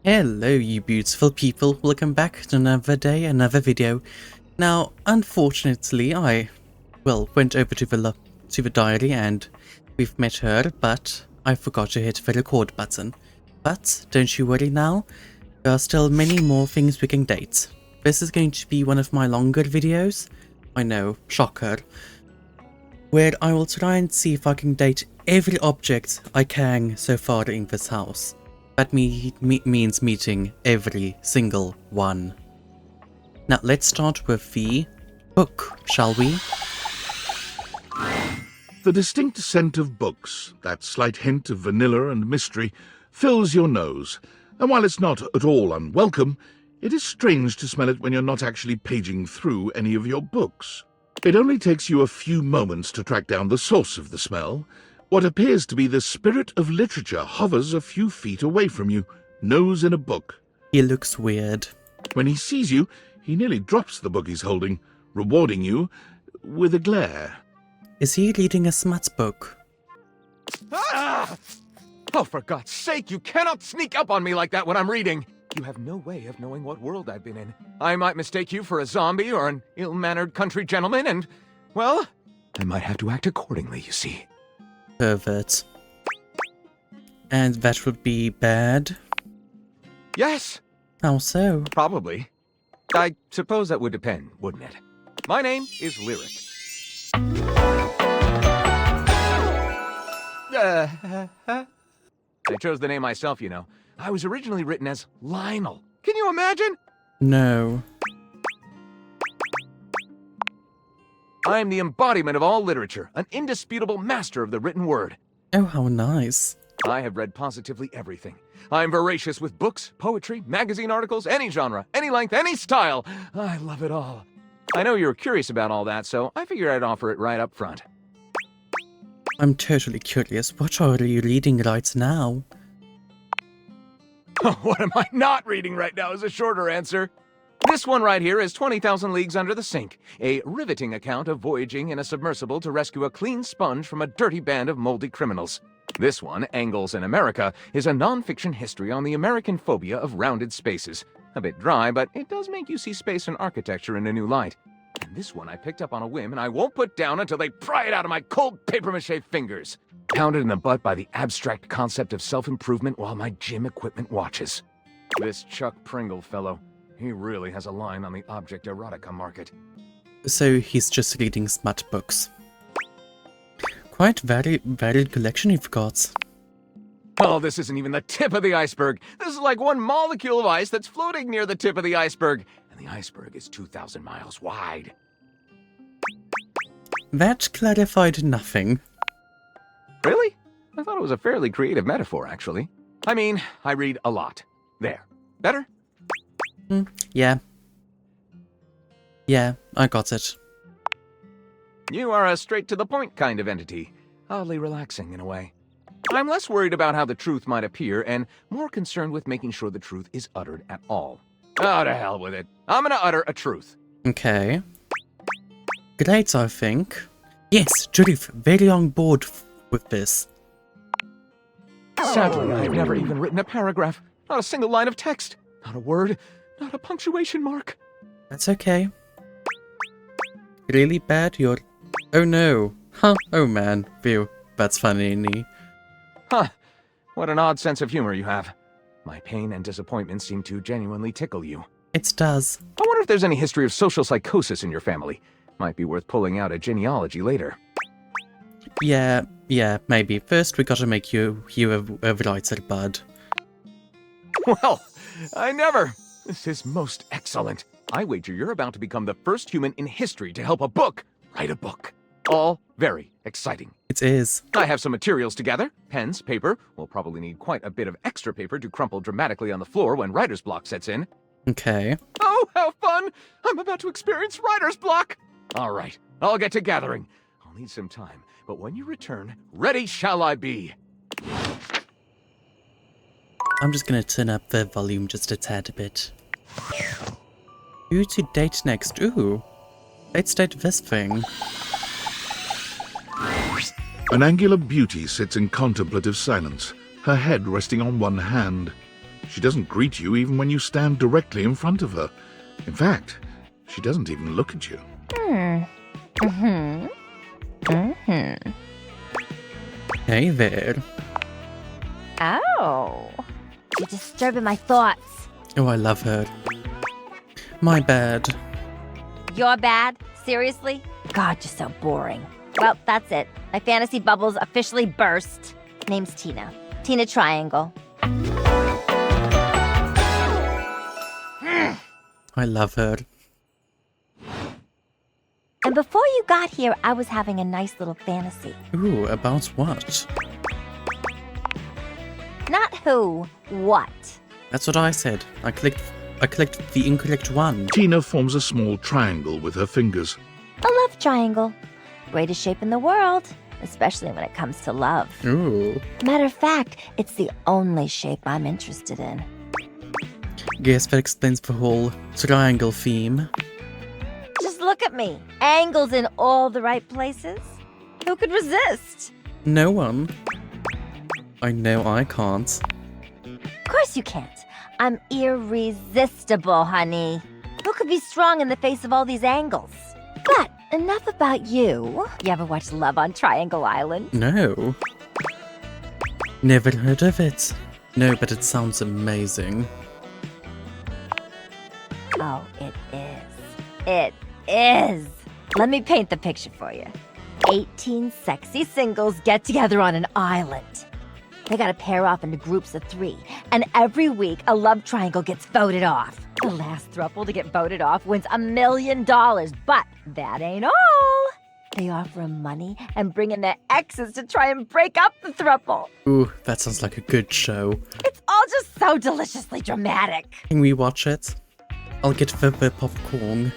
Hello you beautiful people, welcome back to another day, another video. Now, unfortunately, I went over to the diary and we've met her, but I forgot to hit the record button. But don't you worry now, there are still many more things we can date. This is going to be one of my longer videos, I know, shocker, where I will try and see if I can date every object I can so far in this house. That means meeting every single one. Now let's start with the book, shall we? The distinct scent of books, that slight hint of vanilla and mystery, fills your nose, and while it's not at all unwelcome, it is strange to smell it when you're not actually paging through any of your books. It only takes you a few moments to track down the source of the smell. What appears to be the spirit of literature hovers a few feet away from you, nose in a book. He looks weird. When he sees you, he nearly drops the book he's holding, rewarding you with a glare. Is he reading a smut book? Ah! Oh, for God's sake, you cannot sneak up on me like that when I'm reading! You have no way of knowing what world I've been in. I might mistake you for a zombie or an ill-mannered country gentleman, and, well, I might have to act accordingly, you see. Pervert. And that would be bad? Yes, How so? probably. I suppose that would depend, wouldn't it? My name is Lyric. I chose the name myself, you know. I was originally written as Lionel. Can you imagine? No. I am the embodiment of all literature, an indisputable master of the written word. Oh, how nice. I have read positively everything. I am voracious with books, poetry, magazine articles, any genre, any length, any style. I love it all. I know you were curious about all that, so I figured I'd offer it right up front. I'm totally curious. What are you reading right now? What am I not reading right now is a shorter answer. This one right here is 20,000 Leagues Under the Sink, a riveting account of voyaging in a submersible to rescue a clean sponge from a dirty band of moldy criminals. This one, Angles in America, is a non-fiction history on the American phobia of rounded spaces. A bit dry, but it does make you see space and architecture in a new light. And this one I picked up on a whim, and I won't put down until they pry it out of my cold papier-mâché fingers. Pounded in the butt by the abstract concept of self-improvement while my gym equipment watches. This Chuck Pringle fellow, he really has a line on the object erotica market. So he's just reading smut books. Quite varied collection you've got. Oh, this isn't even the tip of the iceberg. This is like one molecule of ice that's floating near the tip of the iceberg. And the iceberg is 2,000 miles wide. That clarified nothing. Really? I thought it was a fairly creative metaphor, actually. I mean, I read a lot. There. Better? Yeah. Yeah, I got it. You are a straight-to-the-point kind of entity. Oddly relaxing, in a way. I'm less worried about how the truth might appear, and more concerned with making sure the truth is uttered at all. Oh, to hell with it. I'm gonna utter a truth. Okay. Great, I think. Yes, truth. Very on board with this. Sadly, I've never even written a paragraph. Not a single line of text. Not a word. Not a punctuation mark. That's okay. Really bad? You're... Oh no. Huh? Oh man. Phew. That's funny. Huh. What an odd sense of humor you have. My pain and disappointment seem to genuinely tickle you. It does. I wonder if there's any history of social psychosis in your family. Might be worth pulling out a genealogy later. Yeah, maybe. First we gotta make you a writer, bud. Well, I never. This is most excellent. I wager you're about to become the first human in history to help a book write a book. All very exciting. It is. I have some materials to gather. Pens, paper. We'll probably need quite a bit of extra paper to crumple dramatically on the floor when writer's block sets in. Okay. Oh, how fun! I'm about to experience writer's block! All right, I'll get to gathering. I'll need some time, but when you return, ready shall I be. I'm just gonna turn up the volume just a tad bit. Who to date next? Ooh. Let's date this thing. An angular beauty sits in contemplative silence, her head resting on one hand. She doesn't greet you even when you stand directly in front of her. In fact, she doesn't even look at you. Hey there. Oh. You're disturbing my thoughts. Oh, I love her. My bad. You're bad? Seriously? God, you're so boring. Well, that's it. My fantasy bubbles officially burst. Name's Tina. Tina Triangle. I love her. And before you got here, I was having a nice little fantasy. Ooh, about what? Not who, what? That's what I said. I clicked the incorrect one. Tina forms a small triangle with her fingers. A love triangle. Greatest shape in the world, especially when it comes to love. Ooh. Matter of fact, it's the only shape I'm interested in. Guess that explains the whole triangle theme. Just look at me. Angles in all the right places. Who could resist? No one. I know I can't. Of course you can't. I'm irresistible, honey. Who could be strong in the face of all these angles? But enough about you. You ever watch Love on Triangle Island? No. Never heard of it. No, but it sounds amazing. Oh, it is. It is. Let me paint the picture for you. 18 sexy singles get together on an island. They gotta pair off into groups of 3, and every week a love triangle gets voted off. The last throuple to get voted off wins $1 million, but that ain't all. They offer 'em money and bring in their exes to try and break up the throuple. Ooh, that sounds like a good show. It's all just so deliciously dramatic. Can we watch it? I'll get the popcorn.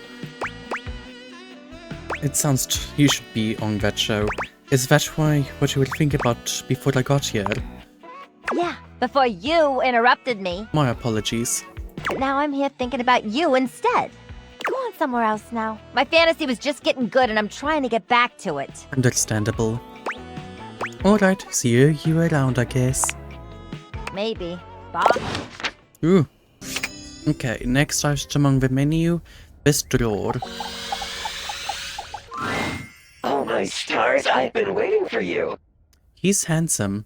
It sounds you should be on that show. Is that what you were thinking about before I got here? Yeah, before you interrupted me. My apologies. But now I'm here thinking about you instead. Go on somewhere else now. My fantasy was just getting good and I'm trying to get back to it. Understandable. Alright, see you around, I guess. Maybe. Bye. Ooh. Okay, next item on the menu, this drawer. Oh my stars, I've been waiting for you. He's handsome.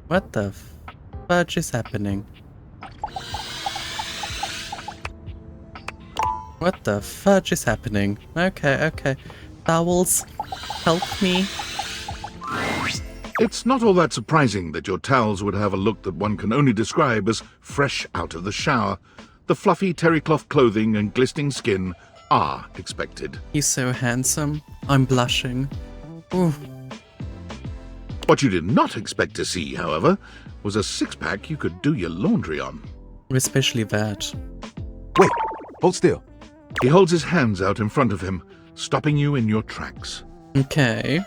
What the fudge is happening? What the fudge is happening? Okay. Towels, help me. It's not all that surprising that your towels would have a look that one can only describe as fresh out of the shower. The fluffy terry cloth clothing and glistening skin are expected. He's so handsome. I'm blushing. Ooh. What you did not expect to see, however, was a six-pack you could do your laundry on. Especially that. Wait, hold still. He holds his hands out in front of him, stopping you in your tracks. Okay.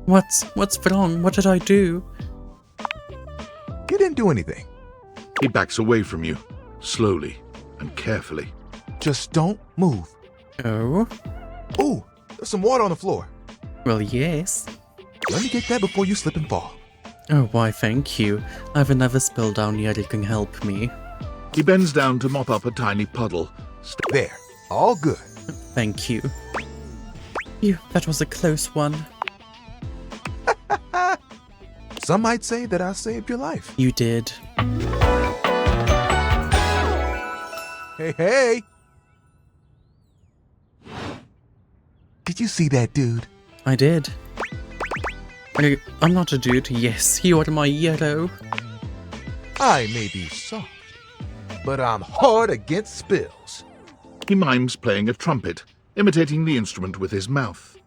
What's wrong? What did I do? You didn't do anything. He backs away from you, slowly and carefully. Just don't move. Oh? Ooh, there's some water on the floor. Well, yes. Let me get that before you slip and fall. Oh, why, thank you. I have another spill down here that can help me. He bends down to mop up a tiny puddle. There, all good. Thank you. Phew, that was a close one. Some might say that I saved your life. You did. Hey! Did you see that dude? I did. I'm not a dude. Yes, you are my hero. I may be soft, but I'm hard against spills. He mimes playing a trumpet, imitating the instrument with his mouth.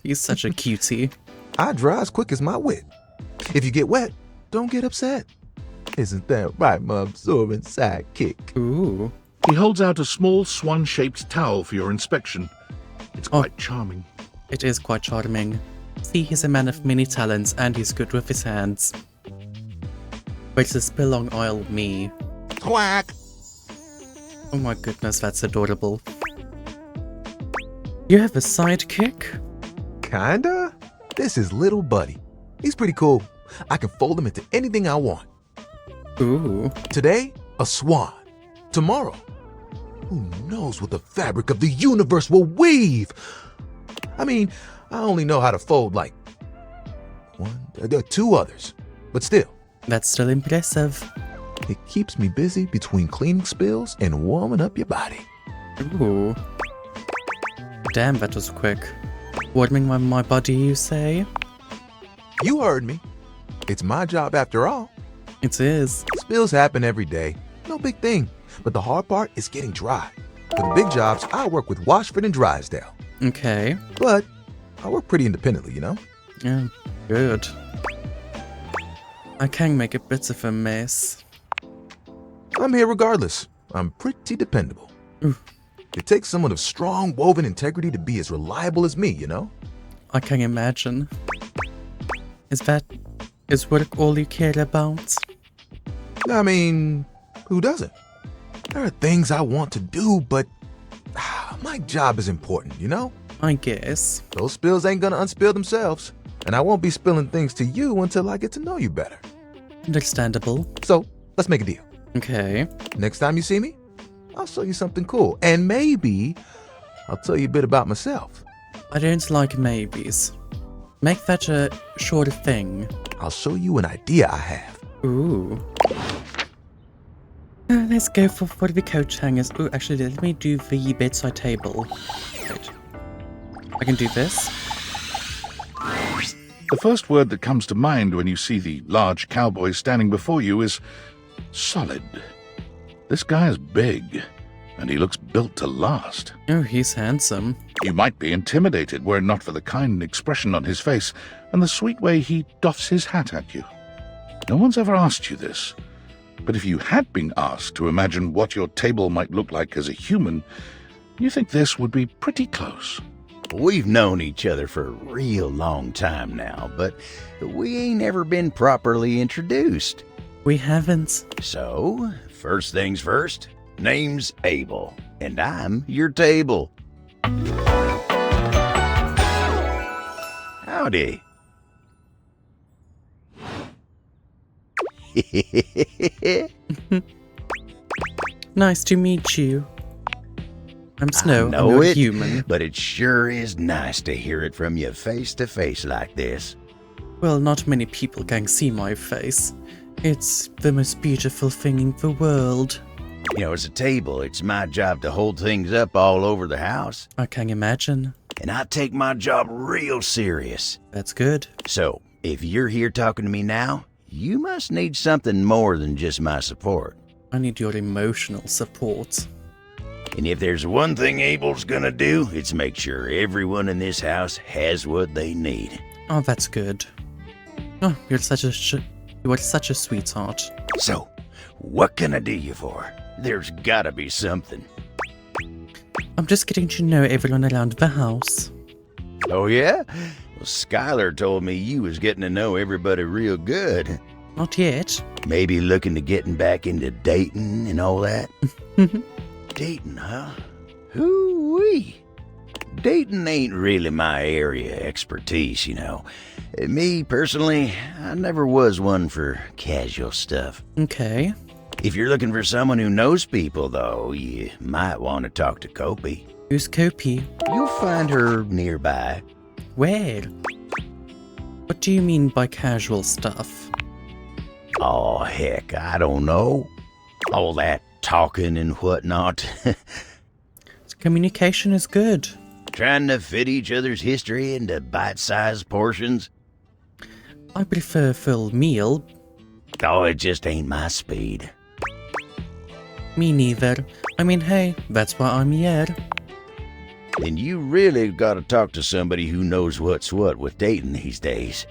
He's such a cutie. I dry as quick as my wit. If you get wet, don't get upset. Isn't that right, my absorbent sidekick? Ooh. He holds out a small swan-shaped towel for your inspection. It's quite charming. It is quite charming. See, he's a man of many talents and he's good with his hands. Wait, the spill on oil me. Quack! Oh my goodness, that's adorable. You have a sidekick? Kinda? This is little Buddy. He's pretty cool. I can fold him into anything I want. Ooh. Today, a swan. Tomorrow, who knows what the fabric of the universe will weave? I mean, I only know how to fold like two others, but still. That's still impressive. It keeps me busy between cleaning spills and warming up your body. Ooh. Damn, that was quick. Warming my body, you say? You heard me. It's my job after all. It is. Spills happen every day. No big thing. But the hard part is getting dry. For the big jobs, I work with Washford and Drysdale. Okay. But I work pretty independently, you know? Yeah, good. I can make a bit of a mess. I'm here regardless. I'm pretty dependable. Oof. It takes someone of strong woven integrity to be as reliable as me, you know? I can imagine. Is work all you care about? I mean, who doesn't? There are things I want to do, but my job is important, you know? I guess. Those spills ain't gonna unspill themselves, and I won't be spilling things to you until I get to know you better. Understandable. So, let's make a deal. Okay. Next time you see me, I'll show you something cool, and maybe I'll tell you a bit about myself. I don't like maybes. Make that a shorter thing. I'll show you an idea I have. Ooh. Let's go for the coat hangers. Ooh, actually, let me do the bedside table. Wait. I can do this. The first word that comes to mind when you see the large cowboy standing before you is solid. This guy is big, and he looks built to last. Oh, he's handsome. You might be intimidated were it not for the kind expression on his face and the sweet way he doffs his hat at you. No one's ever asked you this, but if you had been asked to imagine what your table might look like as a human, you think this would be pretty close. We've known each other for a real long time now, but we ain't ever been properly introduced. We haven't. So, first things first, name's Abel, and I'm your table. Howdy. Nice to meet you. I'm Snow. I know I'm a it, human. but it sure is nice to hear it from you face to face like this. Well, not many people can see my face. It's the most beautiful thing in the world. You know, as a table, it's my job to hold things up all over the house, I can imagine. and I take my job real serious. That's good. So, if you're here talking to me now, you must need something more than just my support. I need your emotional support. And if there's one thing Abel's gonna do, it's make sure everyone in this house has what they need. Oh, that's good. Oh, you're such a sweetheart. So, what can I do you for? There's gotta be something. I'm just getting to know everyone around the house. Oh yeah? Well, Skylar told me you was getting to know everybody real good. Not yet. Maybe looking to getting back into dating and all that? Dating, huh? Hoo-wee. Dating ain't really my area of expertise, you know. Me, personally, I never was one for casual stuff. Okay. If you're looking for someone who knows people, though, you might want to talk to Kopi. Who's Kopi? You'll find her nearby. Where? What do you mean by casual stuff? Oh, heck, I don't know. All that talking and whatnot. Communication is good. Trying to fit each other's history into bite-sized portions. I prefer full meal. Oh, it just ain't my speed. Me neither. I mean, hey, that's why I'm here. Then you really gotta talk to somebody who knows what's what with dating these days.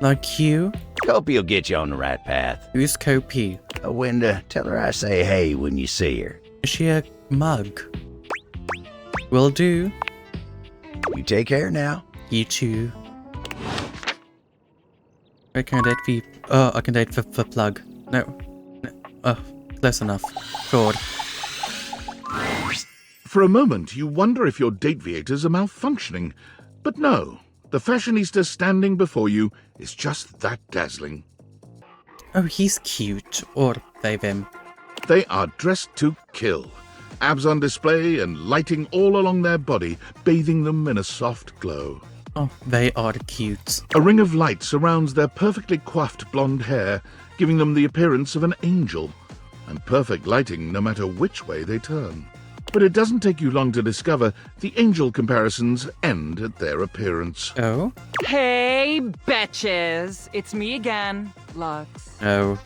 Like you? Kopi'll get you on the right path. Who's Kopi? Wenda, tell her I say hey when you see her. Is she a mug? Will do. You take care now. You too. I can date the... Oh, I can date the plug. No. Oh, close enough. Fraud. For a moment, you wonder if your date viators are malfunctioning. But no, The fashionista standing before you is just that dazzling. Oh, he's cute. Or they them. They are dressed to kill. Abs on display and lighting all along their body, bathing them in a soft glow. Oh, they are cute. A ring of light surrounds their perfectly coiffed blonde hair, giving them the appearance of an angel. And perfect lighting no matter which way they turn. But it doesn't take you long to discover the angel comparisons end at their appearance. Oh? Hey, betches! It's me again, Lux. Oh.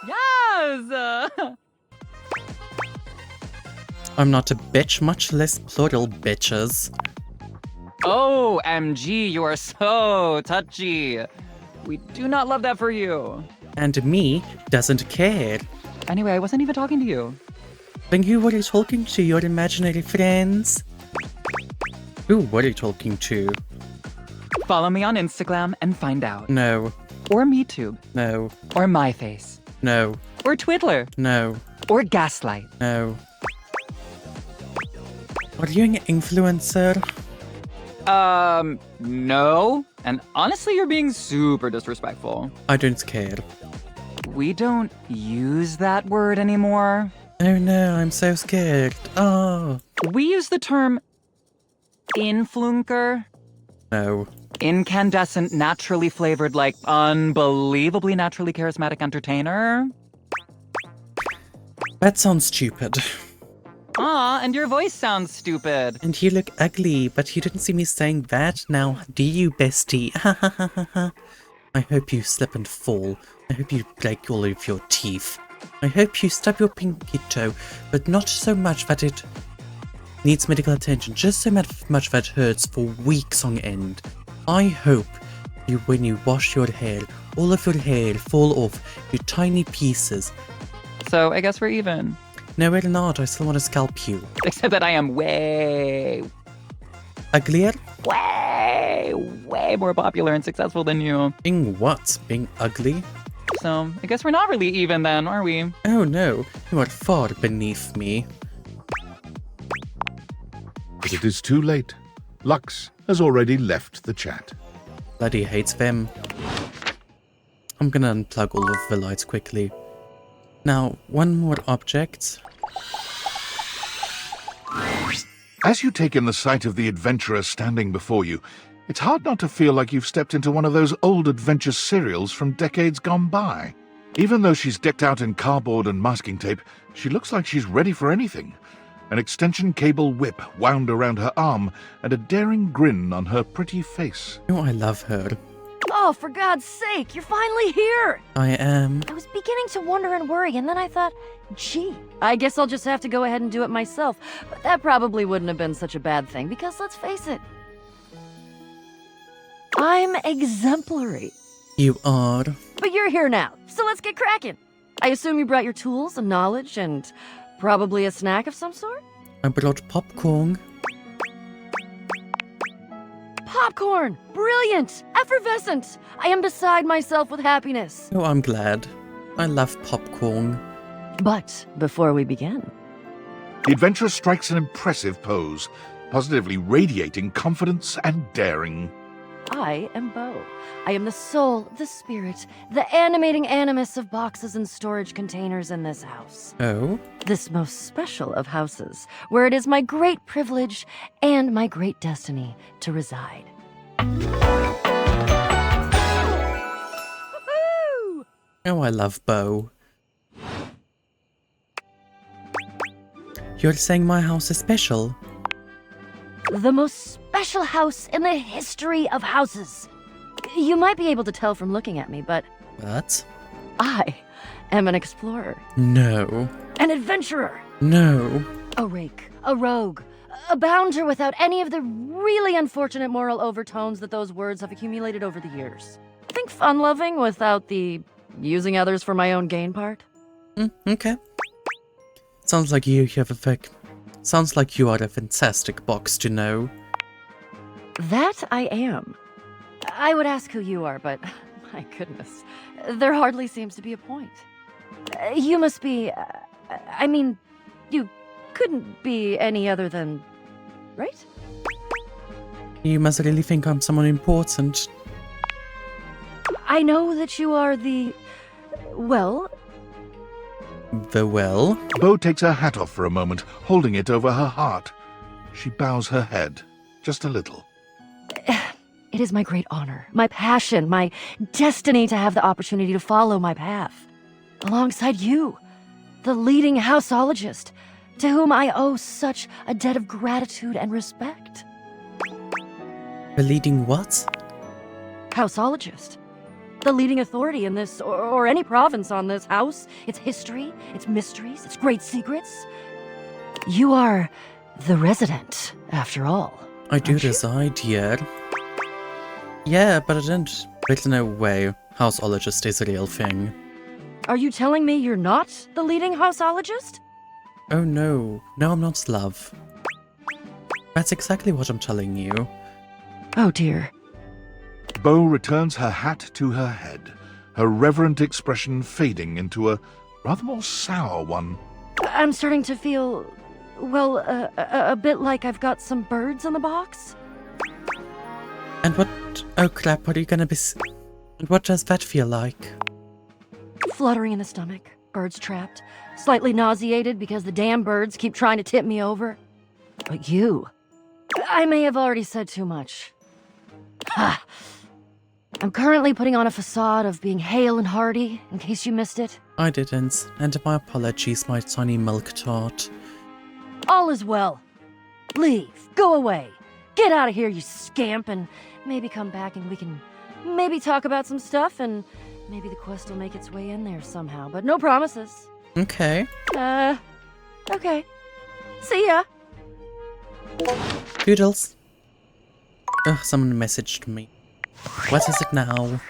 Yes! I'm not a bitch, much less plural bitches. Oh, MG, you are so touchy. We do not love that for you. And me doesn't care. Anyway, I wasn't even talking to you. Then who were you talking to, your imaginary friends? Who were you talking to? Follow me on Instagram and find out. No, Or MeTube. no, Or MyFace. no, Or Twiddler. no, Or Gaslight. no. Are you an influencer? No. And honestly, you're being super disrespectful. I don't care. We don't use that word anymore. Oh no, I'm so scared. Oh. We use the term influnker. No. Incandescent, naturally flavored, like unbelievably naturally charismatic entertainer. That sounds stupid. Ah, and your voice sounds stupid. And you look ugly, but you didn't see me saying that now, do you, bestie? Ha ha ha ha ha. I hope you slip and fall. I hope you break all of your teeth. I hope you stub your pinky toe, but not so much that it needs medical attention, just so much that hurts for weeks on end. I hope you, when you wash your hair, all of your hair fall off, you tiny pieces. So I guess we're even. No, we're not. I still want to scalp you. Except that I am way Uglier? way more popular and successful than you. Being what? Being ugly? So I guess we're not really even then, are we? Oh no, you are far beneath me. But it is too late. Lux has already left the chat. Bloody hates them. I'm gonna unplug all of the lights quickly. Now, one more object. As you take in the sight of the adventurer standing before you, it's hard not to feel like you've stepped into one of those old adventure serials from decades gone by. Even though she's decked out in cardboard and masking tape, she looks like she's ready for anything. An extension cable whip wound around her arm and a daring grin on her pretty face. Oh, I love her. Oh, for God's sake, you're finally here! I am. I was beginning to wonder and worry, and then I thought, gee, I guess I'll just have to go ahead and do it myself. But that probably wouldn't have been such a bad thing, because let's face it, I'm exemplary. You are. But you're here now, so let's get cracking. I assume you brought your tools and knowledge and probably a snack of some sort? I brought popcorn. Popcorn! Brilliant! Effervescent! I am beside myself with happiness. Oh, I'm glad. I love popcorn. But before we begin, The adventurer strikes an impressive pose, positively radiating confidence and daring. I am Bo. I am the soul, the spirit, the animating animus of boxes and storage containers in this house. Oh? This most special of houses, where it is my great privilege and my great destiny to reside. Woohoo! Oh, I love Bo. You're saying my house is special? The most special house in the history of houses. You might be able to tell from looking at me, but What? I am an explorer, No. an adventurer, No. a rake, a rogue, a bounder without any of the really unfortunate moral overtones that those words have accumulated over the years. Think fun-loving without the using others for my own gain part? Okay. Sounds like you have a Sounds like you are a fantastic box to know. That I am. I would ask who you are, but my goodness, there hardly seems to be a point. You must be, I mean, you couldn't be any other than right? You must really think I'm someone important. I know that you are the... well... The well? Bo takes her hat off for a moment, holding it over her heart. She bows her head, just a little. It is my great honor, my passion, my destiny to have the opportunity to follow my path. Alongside you, the leading houseologist, to whom I owe such a debt of gratitude and respect. The leading what? Houseologist. The leading authority in this, or any province on this house, its history, its mysteries, its great secrets. You are the resident, after all. I do aren't you? decide, yeah. Yeah, but I didn't really know way houseologist is a real thing. Are you telling me you're not the leading houseologist? Oh no, no I'm not, love. That's exactly what I'm telling you. Oh dear. Bo returns her hat to her head, her reverent expression fading into a rather more sour one. I'm starting to feel, well, a bit like I've got some birds in the box. And what, oh crap, what are you gonna be and what does that feel like? Fluttering in the stomach, birds trapped, slightly nauseated because the damn birds keep trying to tip me over. But you, I may have already said too much. Ha! I'm currently putting on a facade of being hale and hearty, in case you missed it. I didn't, and my apologies, my tiny milk tart. All is well. Leave. Go away. Get out of here, you scamp, and maybe come back and we can maybe talk about some stuff, and maybe the quest will make its way in there somehow, but no promises. Okay. Okay. See ya. Doodles. Ugh, someone messaged me. What is it now?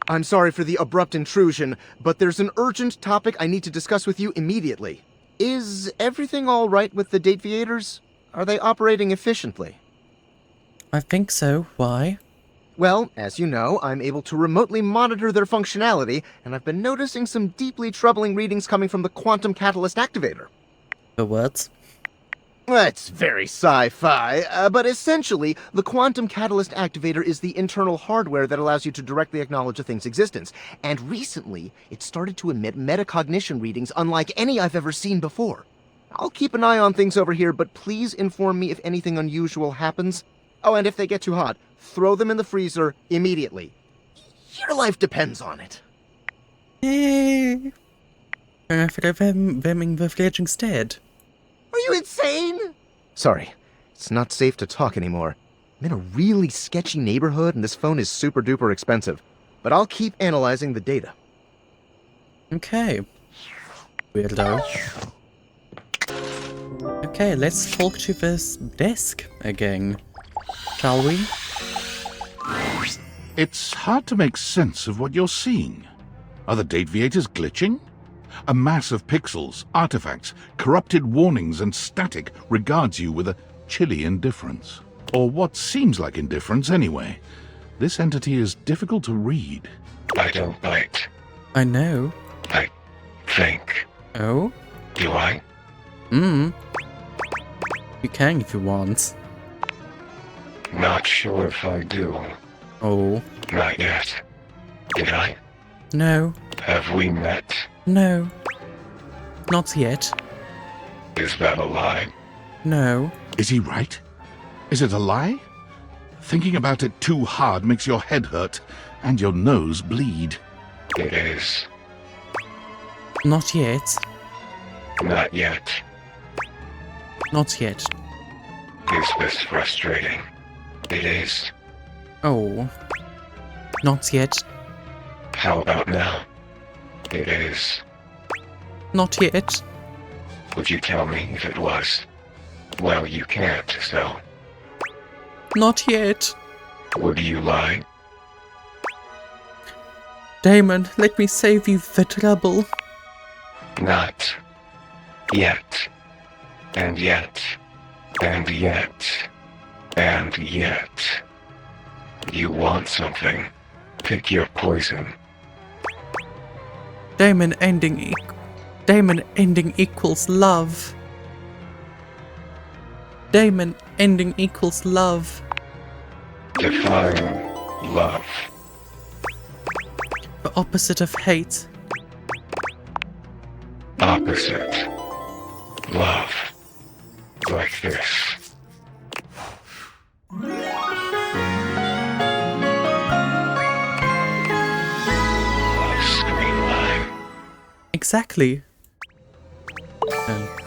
I'm sorry for the abrupt intrusion, but there's an urgent topic I need to discuss with you immediately. Is everything all right with the Dateviators? Are they operating efficiently? I think so. Why? Well, as you know, I'm able to remotely monitor their functionality, and I've been noticing some deeply troubling readings coming from the Quantum Catalyst Activator. The what? It's very sci-fi, but essentially, the Quantum Catalyst Activator is the internal hardware that allows you to directly acknowledge a thing's existence. And recently, it started to emit metacognition readings unlike any I've ever seen before. I'll keep an eye on things over here, but please inform me if anything unusual happens. Oh, and if they get too hot, throw them in the freezer immediately. Your life depends on it. Yay! Can I throw them in the fridge instead? Are you insane? Sorry, it's not safe to talk anymore. I'm in a really sketchy neighborhood and this phone is super duper expensive. But I'll keep analyzing the data. Okay. Weirdo. Okay, let's talk to this desk again. Shall we? It's hard to make sense of what you're seeing. Are the Dateviators glitching? A mass of pixels, artifacts, corrupted warnings, and static regards you with a chilly indifference. Or what seems like indifference anyway. This entity is difficult to read. I don't bite. I know. I think. Oh? Do I? You can if you want. Not sure if I do. Oh. Not yet. Did I? No. Have we met? No. Not yet. Is that a lie? No. Is he right? Is it a lie? Thinking about it too hard makes your head hurt and your nose bleed. It is. Not yet. Not yet. Not yet. Is this frustrating? It is. Oh. Not yet. How about now? It is. Not yet. Would you tell me if it was? Well, you can't, so. Not yet. Would you lie? Damon, let me save you the trouble. Not. Yet. And yet. And yet. And yet. You want something. Pick your poison. Damon ending equals love. Damon, ending equals love. Define love. The opposite of hate. Opposite. Love. Like this. Love screen line. Exactly. Oh.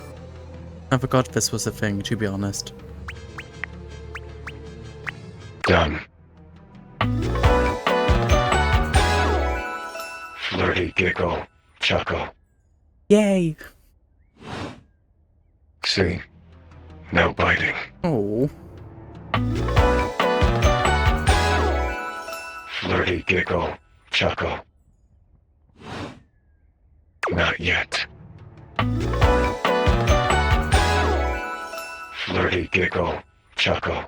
I forgot this was a thing, to be honest. Done. Flirty giggle, chuckle. Yay! See? No biting. Oh. Flirty giggle, chuckle. Not yet. Flirty giggle, chuckle.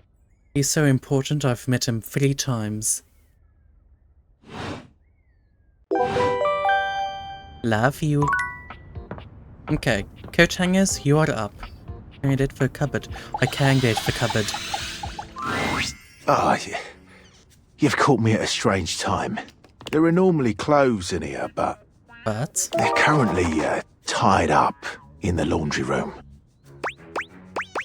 He's so important, I've met him 3 times. Love you. Okay, coat hangers, you are up. Candidate for cupboard. I candidate for cupboard. Ah, you've caught me at a strange time. There are normally clothes in here, but they're currently tied up in the laundry room.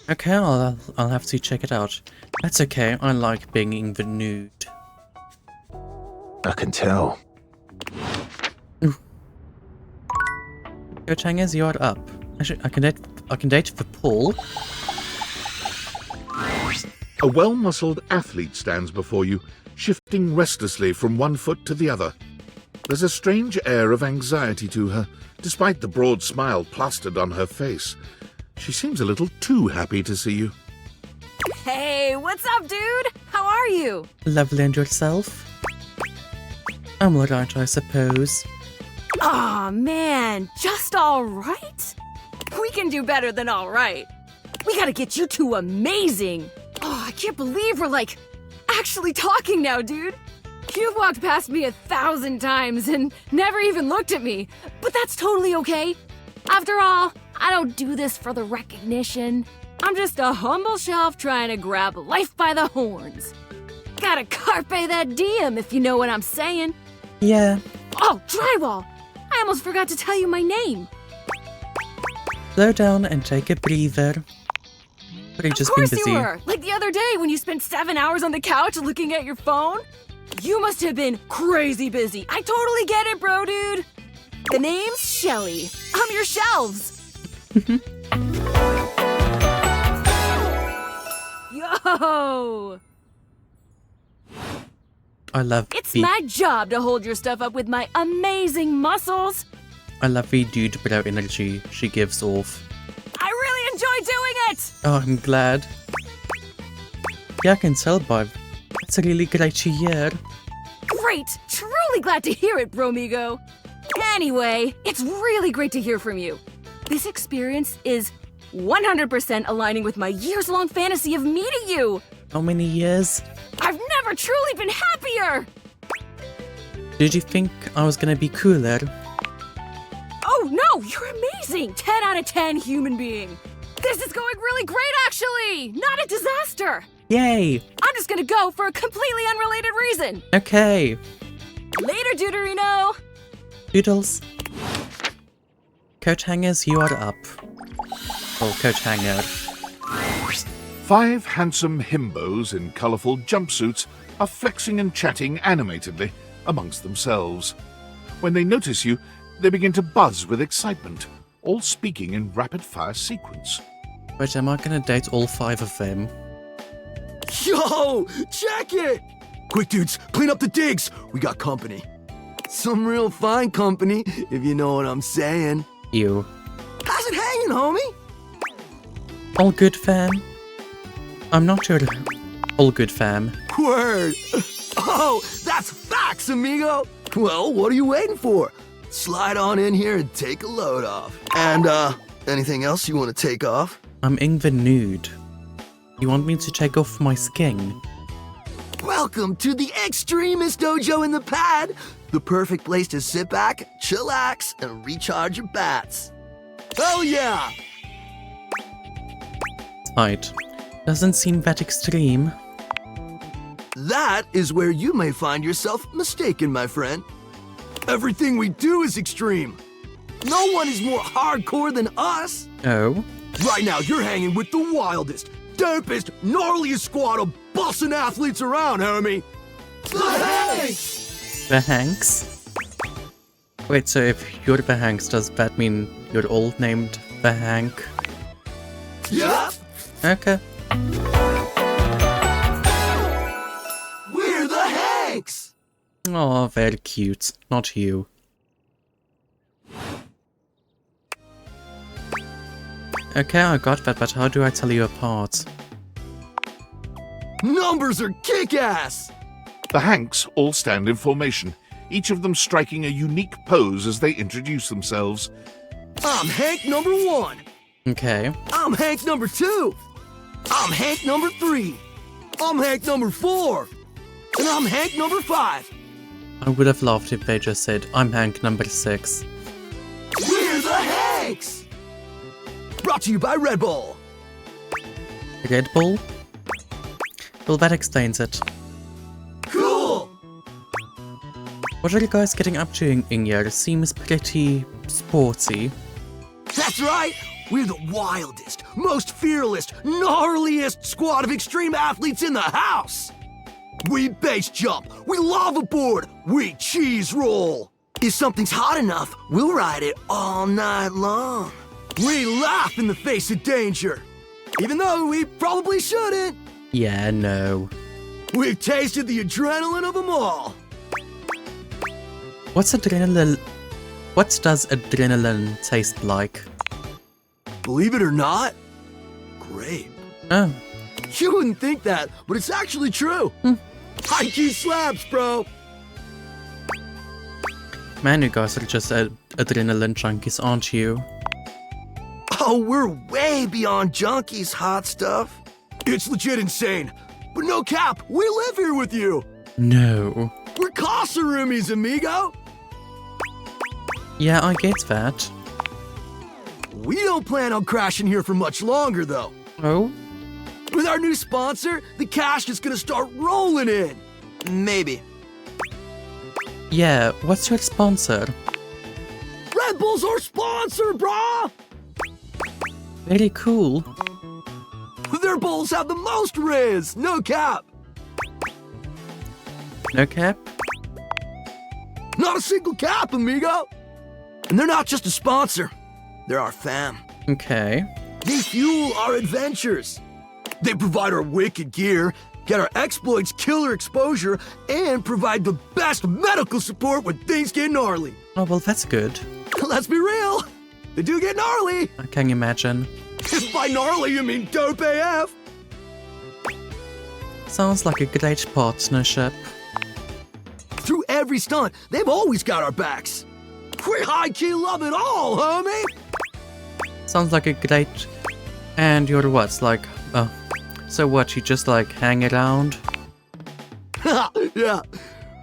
Okay, I'll have to check it out. That's okay, I like being in the nude. I can tell. Coat hangers, you are up. I can date for Paul. A well-muscled athlete stands before you, shifting restlessly from one foot to the other. There's a strange air of anxiety to her, despite the broad smile plastered on her face. She seems a little too happy to see you. Hey, what's up, dude? How are you? Lovely, and yourself? I'm alright, I suppose. Aw, man, just alright? We can do better than alright. We gotta get you two amazing. Oh, I can't believe we're, like, actually talking now, dude. You've walked past me 1,000 times and never even looked at me, but that's totally okay. After all, I don't do this for the recognition. I'm just a humble shelf trying to grab life by the horns. Gotta carpe that diem, if you know what I'm saying. Yeah. Oh, Drywall! I almost forgot to tell you my name. Slow down and take a breather. But just been Of course busy. you were! Like the other day when you spent 7 hours on the couch looking at your phone. You must have been crazy busy. I totally get it, bro, dude. The name's Shelly. I'm your shelves. Yo! I love It's the my job to hold your stuff up with my amazing muscles. I love the dude bro energy she gives off. I really enjoy doing it! Oh, I'm glad. Yeah, I can tell, Bob. It's really great to hear. Great! Truly glad to hear it, bromigo. Anyway, it's really great to hear from you. This experience is 100% aligning with my years-long fantasy of meeting you. How many years? I've never truly been happier! Did you think I was gonna be cooler? Oh no, you're amazing! 10 out of 10 human being. This is going really great, actually! Not a disaster! Yay! I'm just gonna go for a completely unrelated reason. Okay. Later, Deuterino! Doodles. Coat hangers, you are up. Oh, coat hanger. 5 handsome himbos in colourful jumpsuits are flexing and chatting animatedly amongst themselves. When they notice you, they begin to buzz with excitement, all speaking in rapid-fire sequence. Wait, am I gonna date all 5 of them? Yo, check it! Quick, dudes, clean up the digs. We got company. Some real fine company, if you know what I'm saying. You. How's it hanging, homie? All good, fam? I'm not sure. All good, fam. Word. Oh, that's facts, amigo. Well, what are you waiting for? Slide on in here and take a load off. And, anything else you want to take off? I'm in the nude. You want me to take off my skin? Welcome to the Extremist Dojo in the Pad, the perfect place to sit back, chillax, and recharge your bats. Hell yeah! Right. Doesn't seem that extreme. That is where you may find yourself mistaken, my friend. Everything we do is extreme. No one is more hardcore than us. Oh? Right now, you're hanging with the wildest, dopest, gnarliest squad of bussin' athletes around, homie. The Hanks! The Hanks? Wait, so if you're the Hanks, does that mean you're all named the Hank? Yep. Okay. We're the Hanks! Oh, very cute. Not you. Okay, I got that, but how do I tell you apart? Numbers are kick-ass! The Hanks all stand in formation, each of them striking a unique pose as they introduce themselves. I'm Hank number 1. Okay. I'm Hank number 2. I'm Hank number 3. I'm Hank number 4. And I'm Hank number 5. I would have laughed if they just said, I'm Hank number 6. We're the Hanks! Brought to you by Red Bull. Red Bull? Well, that explains it. Cool! What are you guys getting up to in here? Seems pretty sporty. That's right! We're the wildest, most fearless, gnarliest squad of extreme athletes in the house! We base jump, we lava board, we cheese roll! If something's hot enough, we'll ride it all night long. We laugh in the face of danger, even though we probably shouldn't. Yeah, no. We've tasted the adrenaline of them all. What does adrenaline taste like? Believe it or not, grape. Oh. You wouldn't think that, but it's actually true. High key slaps, bro. Man, you guys are just adrenaline junkies, aren't you? Oh, we're way beyond junkies, hot stuff. It's legit insane. But no cap, we live here with you. No. We're Casa roomies, amigo. Yeah, I get that. We don't plan on crashing here for much longer, though. Oh? With our new sponsor, the cash is gonna start rolling in. Maybe. Yeah, what's your sponsor? Red Bull's our sponsor, brah! Very cool. Their bowls have the most riz, no cap. No cap? Not a single cap, amigo. And they're not just a sponsor. They're our fam. Okay. They fuel our adventures. They provide our wicked gear, get our exploits killer exposure, and provide the best medical support when things get gnarly. Oh, well, that's good. Let's be real. They do get gnarly. I can imagine. If by gnarly you mean dope AF. Sounds like a great partnership. Through every stunt, they've always got our backs. We high-key love it all, homie. Sounds like a great... And you're what, like... so what, you just like hang around? Yeah.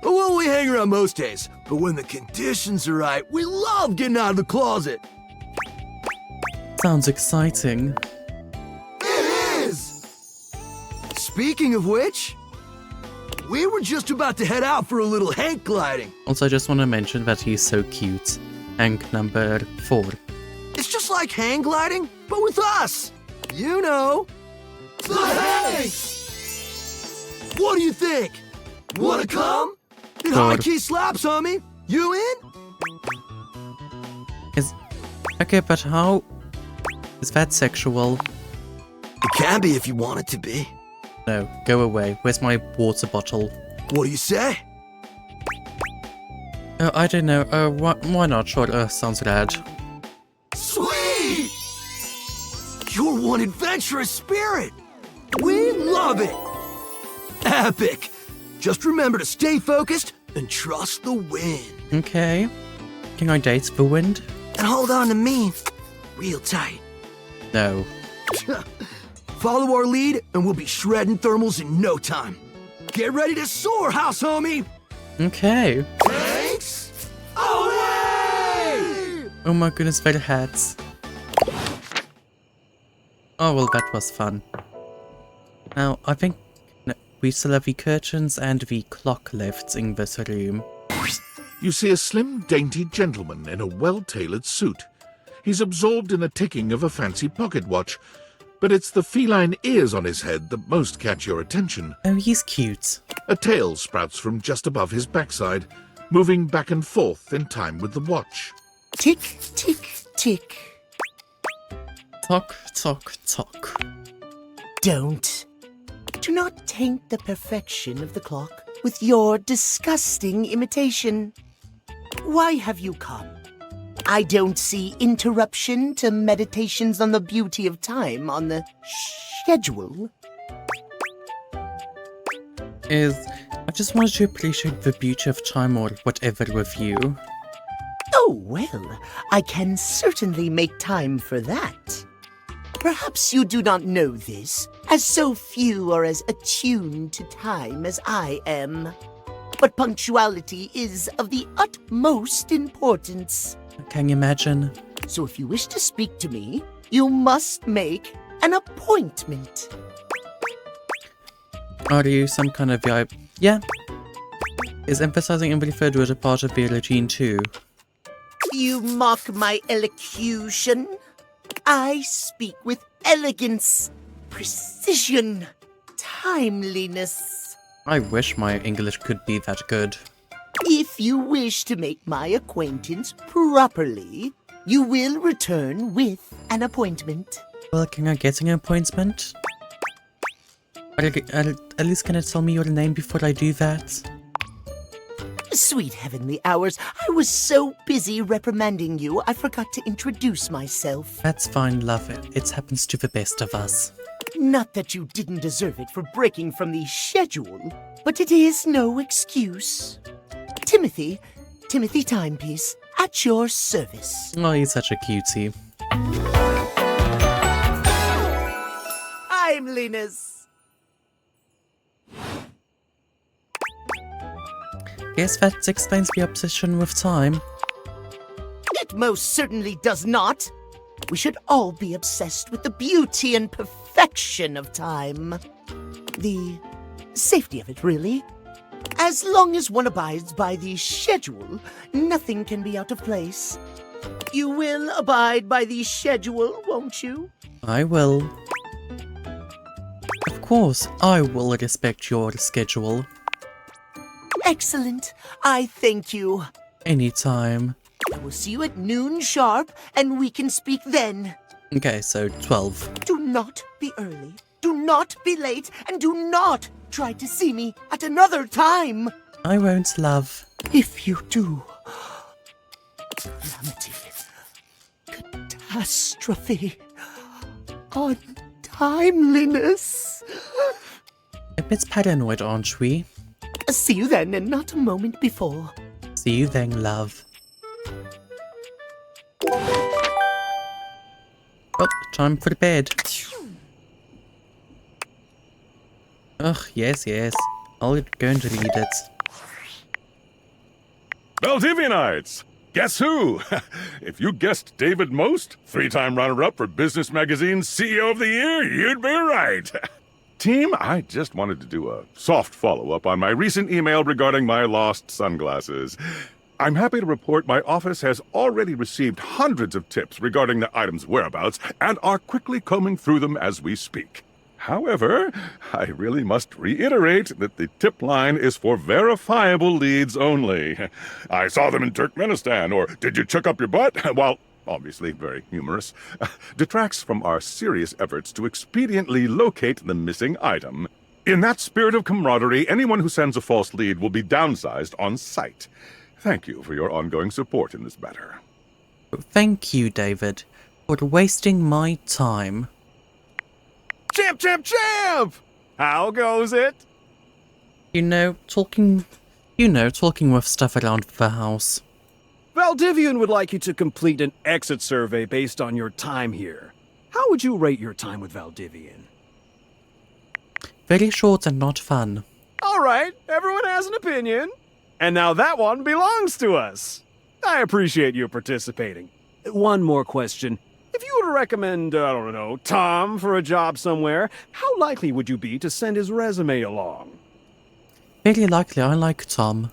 Well, we hang around most days, but when the conditions are right, we love getting out of the closet. Sounds exciting. It is! Speaking of which, we were just about to head out for a little Hank gliding. Also, I just want to mention that he's so cute. Hank number 4. It's just like hang gliding, but with us. You know. The Hanks! What do you think? Wanna come? It high-key slaps, homie. You in? Okay, but how... Is that sexual? It can be if you want it to be. No, go away. Where's my water bottle? What do you say? Oh, I don't know. Why not? Sure, sounds rad. Sweet! You're one adventurous spirit. We love it. Epic. Just remember to stay focused and trust the wind. Okay. Can I date the wind? And hold on to me real tight. No. Follow our lead and we'll be shredding thermals in no time. Get ready to soar, house homie. Okay. Thanks. Away! Oh my goodness, their hats. Oh, well, that was fun. Now, I think we still have the curtains and the clock left in this room. You see a slim, dainty gentleman in a well-tailored suit. He's absorbed in the ticking of a fancy pocket watch, but it's the feline ears on his head that most catch your attention. Oh, he's cute. A tail sprouts from just above his backside, moving back and forth in time with the watch. Tick, tick, tick. Tock, tock, tock. Don't. Do not taint the perfection of the clock with your disgusting imitation. Why have you come? I don't see interruption to meditations on the beauty of time on the schedule. I just wanted to appreciate the beauty of time or whatever with you. Oh, well, I can certainly make time for that. Perhaps you do not know this, as so few are as attuned to time as I am. But punctuality is of the utmost importance. Can you imagine? So if you wish to speak to me, you must make an appointment. Are you some kind of guy? Yeah. Is emphasizing every third word a part of the routine too? You mock my elocution. I speak with elegance, precision, timeliness. I wish my English could be that good. If you wish to make my acquaintance properly, you will return with an appointment. Well, can I get an appointment? At least can you tell me your name before I do that? Sweet heavenly hours, I was so busy reprimanding you, I forgot to introduce myself. That's fine, love. It happens to the best of us. Not that you didn't deserve it for breaking from the schedule, but it is no excuse. Timothy Timepiece, at your service. Oh, he's such a cutie. Timeliness. Guess that explains the obsession with time. It most certainly does not. We should all be obsessed with the beauty and perfection of time. The safety of it, really. As long as one abides by the schedule, nothing can be out of place. You will abide by the schedule, won't you? I will. Of course, I will respect your schedule. Excellent. I thank you. Anytime. I will see you at noon sharp, and we can speak then. Okay, so 12. Do not be early, do not be late, and do not try to see me at another time. I won't, love. If you do, calamity, catastrophe, untimeliness. A bit paranoid, aren't we? See you then, and not a moment before. See you then, love. Oh, time for bed. Ugh, yes. I'll go and read it. Valdivianites! Guess who? If you guessed David Most, 3-time runner-up for Business Magazine's CEO of the Year, you'd be right. Team, I just wanted to do a soft follow-up on my recent email regarding my lost sunglasses. I'm happy to report my office has already received hundreds of tips regarding the item's whereabouts and are quickly combing through them as we speak. However, I really must reiterate that the tip line is for verifiable leads only. I saw them in Turkmenistan, or did you chuck up your butt? While obviously very humorous, detracts from our serious efforts to expediently locate the missing item. In that spirit of camaraderie, anyone who sends a false lead will be downsized on sight. Thank you for your ongoing support in this matter. Thank you, David, for wasting my time. Champ! How goes it? Talking with stuff around the house. Valdivian would like you to complete an exit survey based on your time here. How would you rate your time with Valdivian? Very short and not fun. All right, everyone has an opinion. And now that one belongs to us. I appreciate you participating. One more question. If you were to recommend, I don't know, Tom for a job somewhere, how likely would you be to send his resume along? Very likely I like Tom.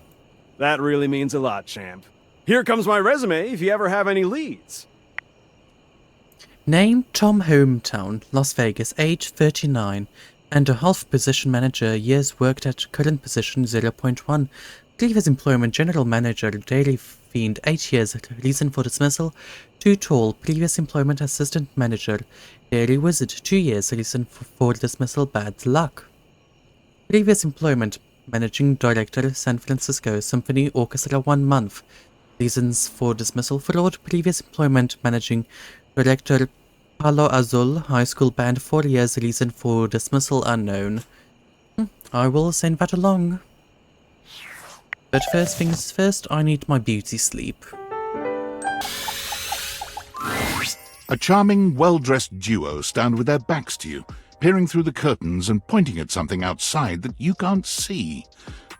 That really means a lot, champ. Here comes my resume if you ever have any leads. Name Tom Hometown, Las Vegas, age 39, and a half position manager, years worked at current position 0.1. Previous employment general manager, Daily Fiend, 8 years, reason for dismissal, too tall. Previous employment assistant manager, Daily Wizard, 2 years, reason for dismissal, bad luck. Previous employment managing director, San Francisco Symphony Orchestra, 1 month, reasons for dismissal, fraud. Previous employment managing director, Palo Azul High School Band, 4 years, reason for dismissal unknown. I will send that along. But first things first, I need my beauty sleep. A charming, well-dressed duo stand with their backs to you, peering through the curtains and pointing at something outside that you can't see.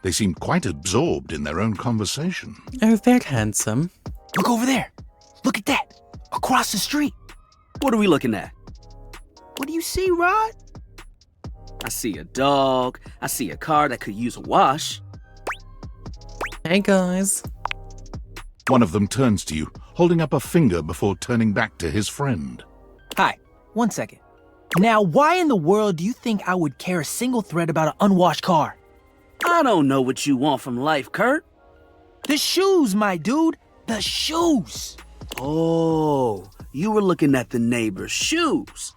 They seem quite absorbed in their own conversation. Oh, they're handsome. Look over there. Look at that. Across the street. What are we looking at? What do you see, Rod? I see a dog. I see a car that could use a wash. Hey, guys. One of them turns to you, holding up a finger before turning back to his friend. Hi, 1 second. Now, why in the world do you think I would care a single thread about an unwashed car? I don't know what you want from life, Kurt. The shoes, my dude. The shoes. Oh, you were looking at the neighbor's shoes.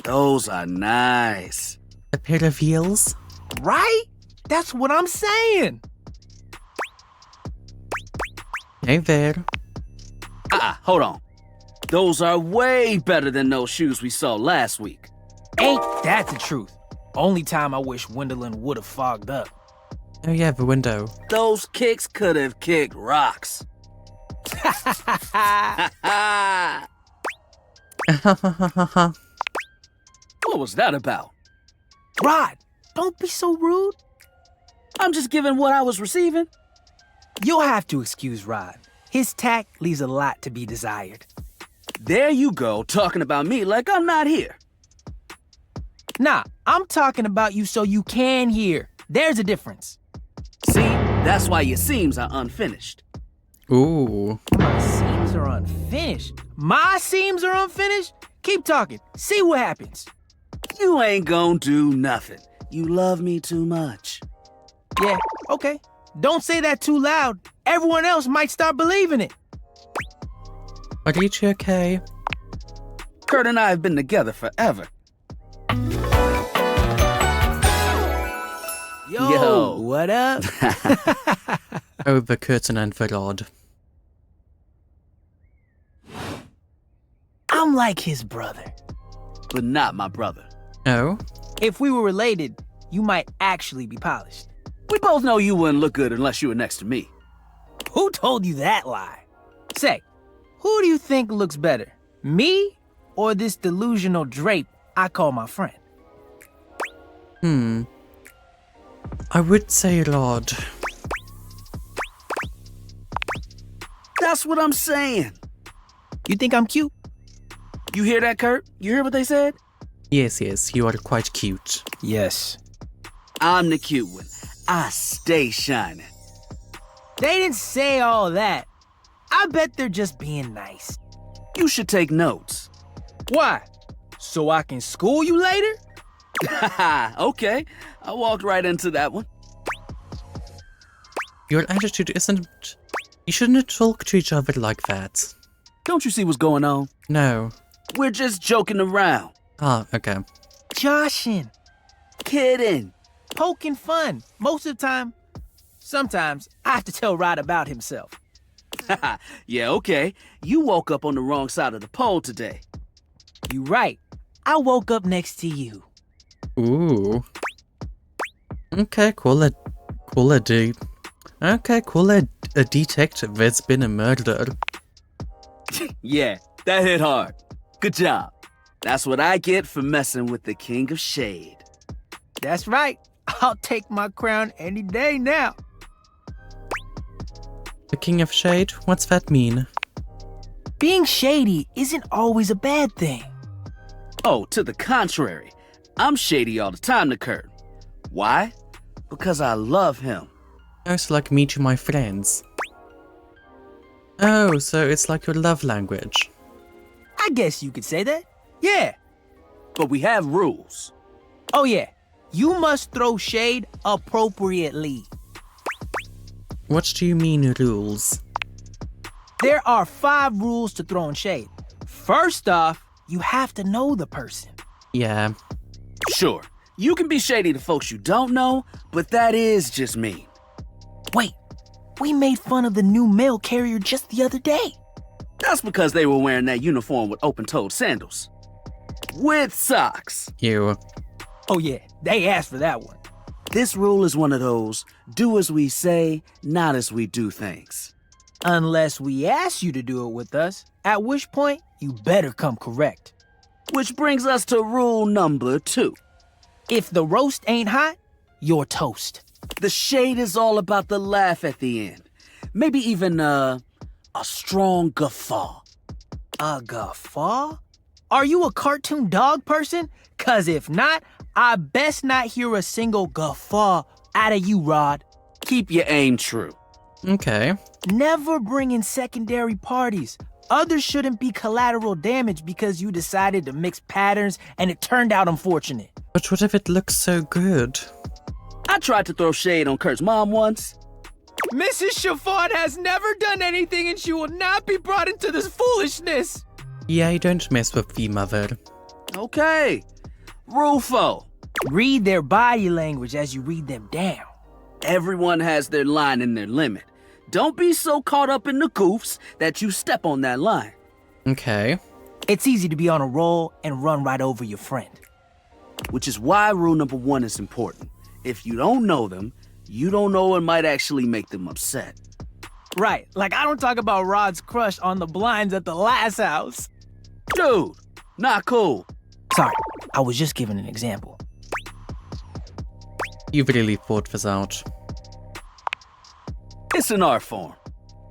Those are nice. A pair of heels? Right? That's what I'm saying. Hey there. Hold on. Those are way better than those shoes we saw last week. Ain't that the truth? Only time I wish Wendelin would have fogged up. Oh yeah, the window. Those kicks could have kicked rocks. What was that about? Rod, don't be so rude. I'm just giving what I was receiving. You'll have to excuse Rod. His tact leaves a lot to be desired. There you go, talking about me like I'm not here. Nah, I'm talking about you so you can hear. There's a difference. See, that's why your seams are unfinished. Ooh. My seams are unfinished. My seams are unfinished? Keep talking. See what happens. You ain't gonna do nothing. You love me too much. Yeah, okay. Don't say that too loud. Everyone else might start believing it. Are you okay? Kurt and I have been together forever. Yo, what up? Oh, the curtain and the rod. I'm like his brother. But not my brother. Oh? If we were related, you might actually be polished. We both know you wouldn't look good unless you were next to me. Who told you that lie? Say, who do you think looks better? Me or this delusional drape I call my friend? I would say Rod. That's what I'm saying. You think I'm cute? You hear that, Kurt? You hear what they said? Yes, you are quite cute. Yes. I'm the cute one. I stay shining. They didn't say all that. I bet they're just being nice. You should take notes. Why? So I can school you later? Okay, I walked right into that one. Your attitude isn't... You shouldn't talk to each other like that. Don't you see what's going on? No. We're just joking around. Ah, okay. Joshing. Kidding. Poking fun. Most of the time. Sometimes I have to tell Rod about himself. Yeah, okay. You woke up on the wrong side of the pole today. You right. I woke up next to you. Ooh. Okay, call a detective. There's been a murder. Yeah, that hit hard. Good job. That's what I get for messing with the King of Shade. That's right. I'll take my crown any day now. The King of Shade? What's that mean? being shady isn't always a bad thing. Oh, to the contrary. I'm shady all the time to Kurt. Why? Because I love him. Oh, it's like me to my friends. Oh, so it's like your love language. I guess you could say that. Yeah. But we have rules. Oh yeah, you must throw shade appropriately. What do you mean, rules? There are 5 rules to throwing shade. First off, you have to know the person. Yeah. Sure, you can be shady to folks you don't know, but that is just mean. Wait, we made fun of the new mail carrier just the other day. That's because they were wearing that uniform with open-toed sandals. With socks. You. Oh yeah, they asked for that one. This rule is one of those, do as we say, not as we do things. Unless we ask you to do it with us, at which point you better come correct. Which brings us to rule number 2. If the roast ain't hot, you're toast. The shade is all about the laugh at the end. Maybe even a strong guffaw. A guffaw? Are you a cartoon dog person? 'Cause if not, I best not hear a single guffaw out of you, Rod. Keep your aim true. Okay. Never bring in secondary parties. Others shouldn't be collateral damage because you decided to mix patterns and it turned out unfortunate. But what if it looks so good? I tried to throw shade on Kurt's mom once. Mrs. Chiffon has never done anything and she will not be brought into this foolishness. Yeah, you don't mess with the mother. Okay. Rule 4. Read their body language as you read them down. Everyone has their line and their limit. Don't be so caught up in the goofs that you step on that line. Okay. It's easy to be on a roll and run right over your friend. Which is why rule number 1 is important. If you don't know them, you don't know what might actually make them upset. Right, like I don't talk about Rod's crush on the blinds at the last house. Dude, not cool. Sorry, I was just giving an example. You've really thought this out. It's an art form.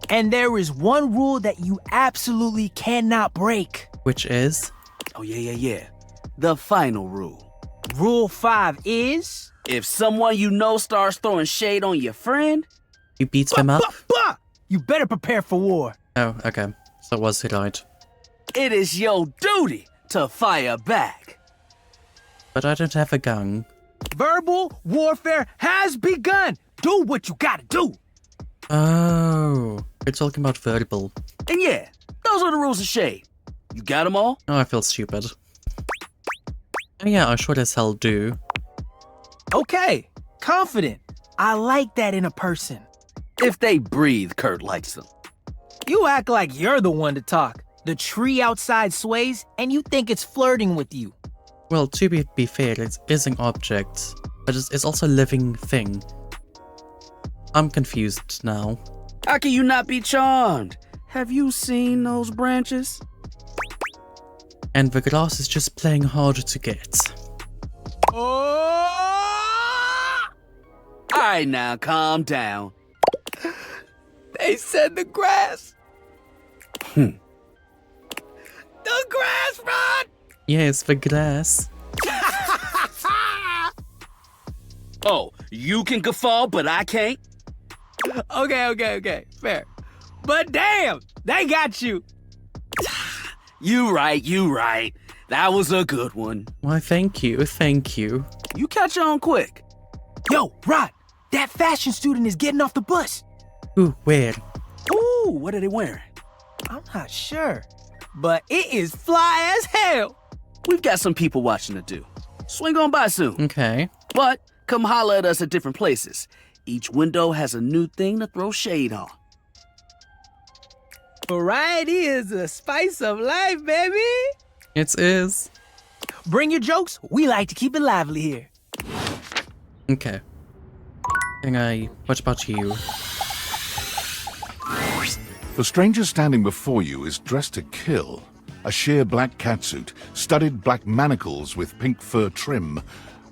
And there is one rule that you absolutely cannot break. Which is? Oh, yeah. The final rule. Rule 5 is? If someone you know starts throwing shade on your friend, you beat them up? You better prepare for war. Oh, okay. So was he right? It is your duty to fire back. But I don't have a gun. Verbal warfare has begun. Do what you gotta do. Oh, you're talking about verbal. And yeah, those are the rules of shade. You got them all? Oh, I feel stupid. Oh yeah, I sure as hell do. Okay, confident. I like that in a person. If they breathe, Kurt likes them. You act like you're the one to talk. The tree outside sways, and you think it's flirting with you. Well, to be fair, it is an object, but it's also a living thing. I'm confused now. How can you not be charmed? Have you seen those branches? And the grass is just playing harder to get. Oh! Alright now, calm down. They said the grass. The grass, Rod! Yes, the grass. Oh, you can guffaw, but I can't? Okay. Fair. But damn, they got you. You right. That was a good one. Why, thank you. You catch on quick. Yo, Rod, that fashion student is getting off the bus. Ooh, where? Ooh, what are they wearing? I'm not sure, but it is fly as hell. We've got some people watching to do. Swing on by soon. Okay. But come holler at us at different places. Each window has a new thing to throw shade on. Variety is the spice of life, baby. It is. Bring your jokes. We like to keep it lively here. Okay. And what about you? The stranger standing before you is dressed to kill. A sheer black catsuit, studded black manacles with pink fur trim,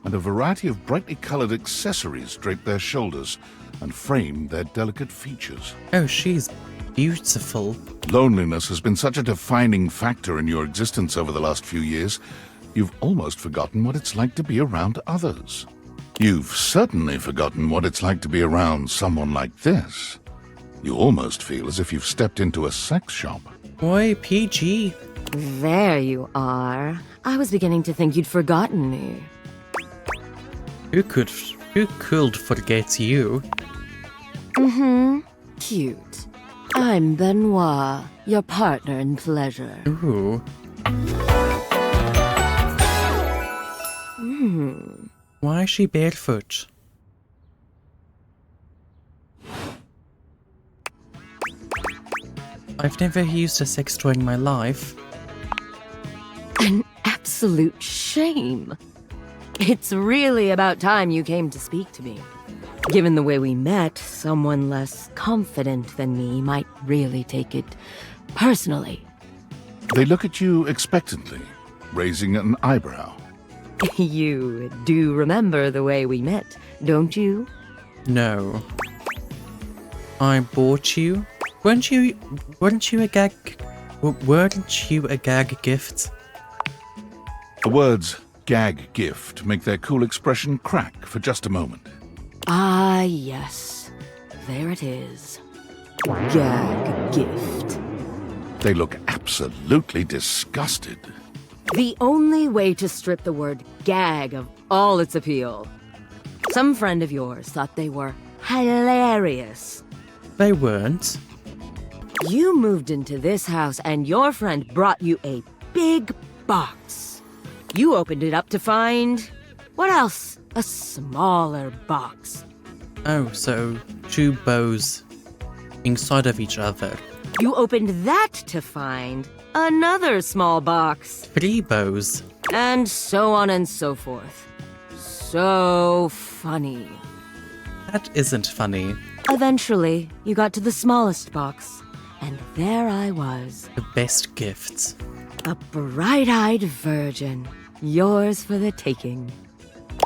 and a variety of brightly colored accessories drape their shoulders and frame their delicate features. Oh, she's beautiful. Loneliness has been such a defining factor in your existence over the last few years, you've almost forgotten what it's like to be around others. You've certainly forgotten what it's like to be around someone like this. You almost feel as if you've stepped into a sex shop. Boy, PG. There you are. I was beginning to think you'd forgotten me. Who could forget you? Mm-hmm. Cute. I'm Benoit, your partner in pleasure. Ooh. Why is she barefoot? I've never used a sex toy in my life. An absolute shame. It's really about time you came to speak to me. Given the way we met, someone less confident than me might really take it personally. They look at you expectantly, raising an eyebrow. You do remember the way we met, don't you? No. I bought you? Weren't you a gag gift? The words gag gift make their cool expression crack for just a moment. Ah, yes. There it is. Gag gift. They look absolutely disgusted. The only way to strip the word gag of all its appeal. Some friend of yours thought they were hilarious. They weren't. You moved into this house and your friend brought you a big box. You opened it up to find... what else? A smaller box. Oh, so 2 bows inside of each other. You opened that to find another small box. 3 bows. And so on and so forth. So funny. That isn't funny. Eventually, you got to the smallest box, and there I was. The best gifts. A bright-eyed virgin, yours for the taking.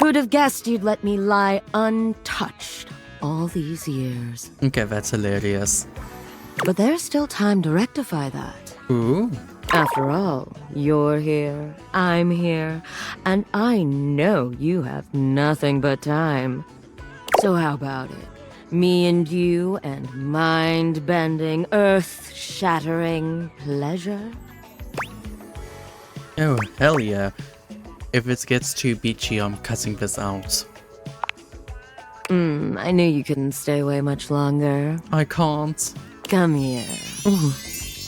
Who'd have guessed you'd let me lie untouched all these years? Okay, that's hilarious. But there's still time to rectify that. Ooh. After all, you're here, I'm here, and I know you have nothing but time. So how about it? Me and you and mind-bending, earth-shattering pleasure? Oh, hell yeah. If it gets too beachy, I'm cutting this out. I knew you couldn't stay away much longer. I can't. Come here. Ooh.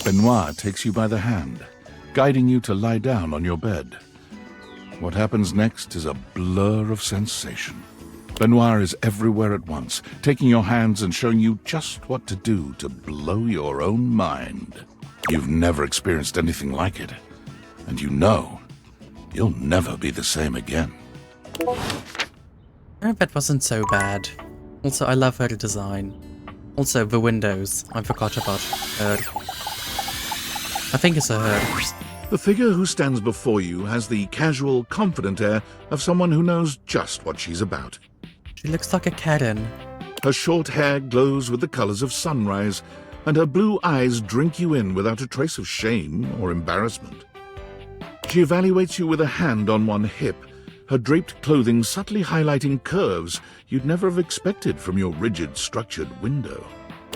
Benoit takes you by the hand, guiding you to lie down on your bed. What happens next is a blur of sensation. Benoit is everywhere at once, taking your hands and showing you just what to do to blow your own mind. You've never experienced anything like it, and you know you'll never be the same again. Oh, that wasn't so bad. Also, I love her design. Also, the windows. I forgot about her. I think it's a her. The figure who stands before you has the casual, confident air of someone who knows just what she's about. She looks like a Karen. Her short hair glows with the colors of sunrise, and her blue eyes drink you in without a trace of shame or embarrassment. She evaluates you with a hand on one hip, her draped clothing subtly highlighting curves you'd never have expected from your rigid, structured window.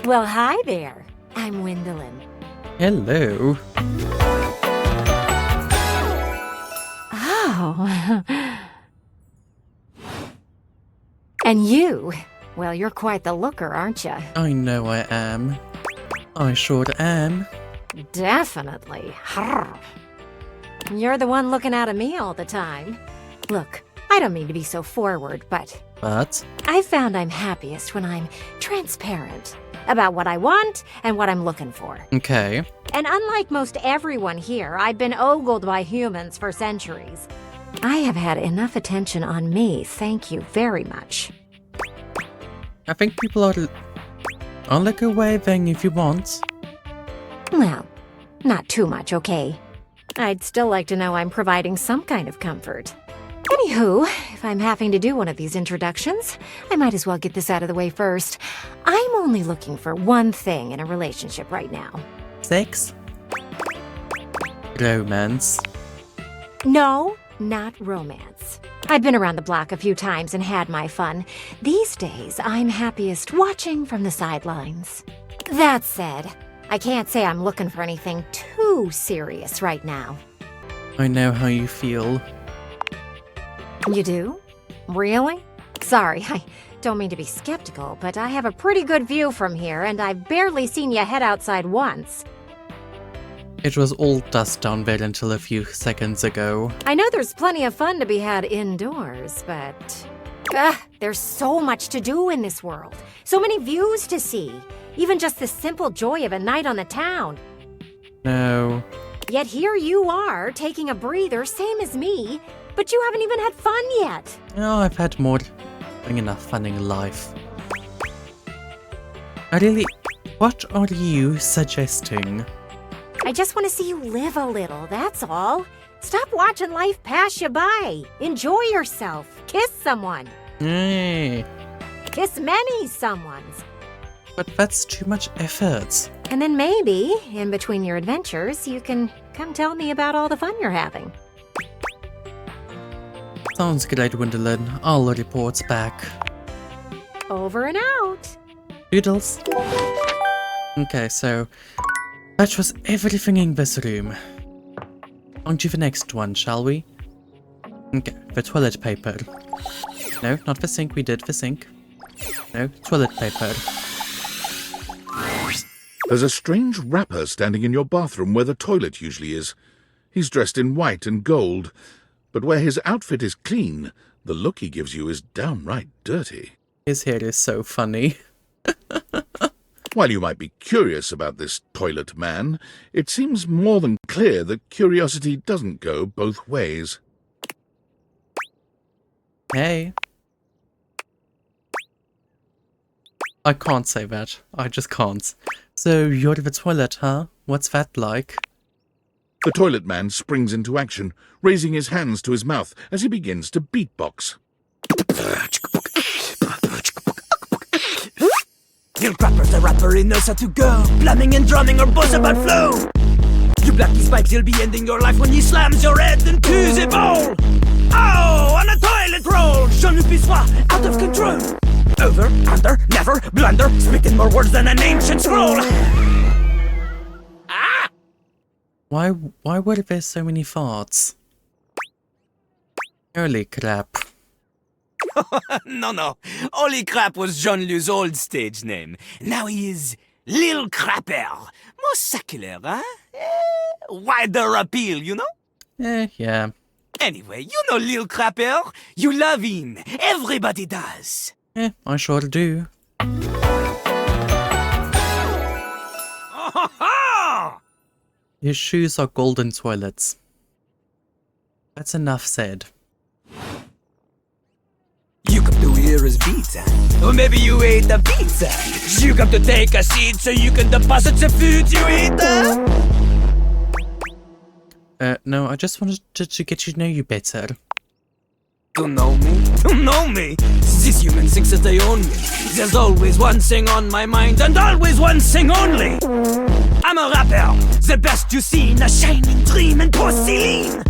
Well, hi there. I'm Wendelin. Hello. Oh. And you? Well, you're quite the looker, aren't you? I know I am. I sure am. Definitely. You're the one looking out at me all the time. Look, I don't mean to be so forward, but I found I'm happiest when I'm transparent about what I want and what I'm looking for. Okay. And unlike most everyone here, I've been ogled by humans for centuries. I have had enough attention on me, thank you very much. I think people are... I'll look away then if you want. Well, not too much, okay? I'd still like to know I'm providing some kind of comfort. Anywho, if I'm having to do one of these introductions, I might as well get this out of the way first. I'm only looking for one thing in a relationship right now. Sex? Romance? No, not romance. I've been around the block a few times and had my fun. These days, I'm happiest watching from the sidelines. That said, I can't say I'm looking for anything too serious right now. I know how you feel. You do? Really? Sorry, I don't mean to be skeptical, but I have a pretty good view from here, and I've barely seen you head outside once. It was all dust down there until a few seconds ago. I know there's plenty of fun to be had indoors, but... there's so much to do in this world. So many views to see. Even just the simple joy of a night on the town. No. Yet here you are, taking a breather, same as me, but you haven't even had fun yet. Oh, I've had more than enough fun in life. What are you suggesting? I just want to see you live a little, that's all. Stop watching life pass you by. Enjoy yourself. Kiss someone. Hey. Kiss many someones. But that's too much effort. And then maybe, in between your adventures, you can come tell me about all the fun you're having. Sounds great, Gwendolyn. I'll report back. Over and out. Doodles. Okay, so that was everything in this room. On to the next one, shall we? Okay, the toilet paper. No, not the sink. We did the sink. No, toilet paper. There's a strange rapper standing in your bathroom where the toilet usually is. He's dressed in white and gold, but where his outfit is clean, the look he gives you is downright dirty. His hair is so funny. While you might be curious about this toilet man, it seems more than clear that curiosity doesn't go both ways. Hey. I can't say that. I just can't. So, you're the toilet, huh? What's that like? The toilet man springs into action, raising his hands to his mouth as he begins to beatbox. Lil Crapper's the rapper, he knows how to go. Blamming and drumming or buzz about flow. You black these pipes, he'll be ending your life when he slams your head into the bowl. Oh, on a toilet roll, Jean-Luc Bissois, out of control. Over, under, never, blunder, speaking more words than an ancient scroll. Why were there so many farts? Holy crap. No. Holy Crap was Jean-Luc's old stage name. Now he is Lil Crapper. More secular, huh? Wider appeal, you know? Yeah. Anyway, you know Lil Crapper. You love him. Everybody does. I sure do. His shoes are golden toilets. That's enough said. You come to hear his pizza, or maybe you ate the pizza. You come to take a seat so you can deposit the food you eat. No, I just wanted to get to know you better. To know me? To know me? These humans think that they own me. There's always one thing on my mind, and always one thing only. I'm a rapper, the best you've seen, a shining dream in porcelain.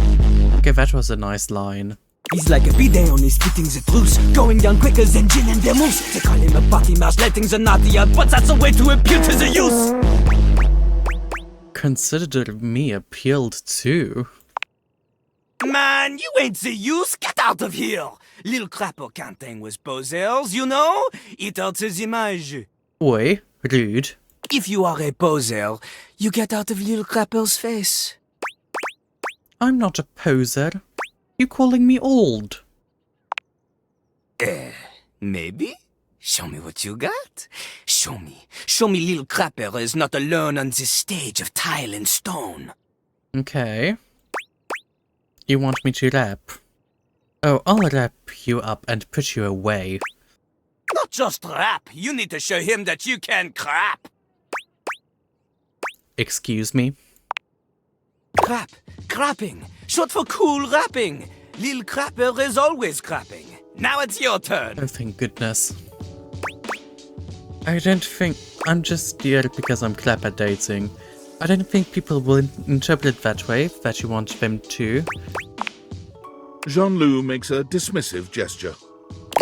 Okay, that was a nice line. He's like a bidet, only spitting the truth, going down quicker than gin and vermouth. They call him a party mouse, letting the naughty out, but that's a way to appeal to the youth. Consider me appealed to. Man, you ain't the youth, get out of here. Lil Crapper can't hang with posers, you know? It hurts his image. Oi, rude. If you are a poser, you get out of Lil Crapper's face. I'm not a poser. You calling me old? Maybe? Show me what you got. Show me. Show me Lil Crapper is not alone on this stage of tile and stone. Okay. You want me to rap? Oh, I'll wrap you up and put you away. Not just rap. You need to show him that you can crap. Excuse me? Crap. Crapping. Short for cool rapping. Lil Crapper is always crapping. Now it's your turn. Oh, thank goodness. I don't think I'm just here because I'm clapper dating. I don't think people will interpret it that way, that you want them to. Jean-Loup makes a dismissive gesture.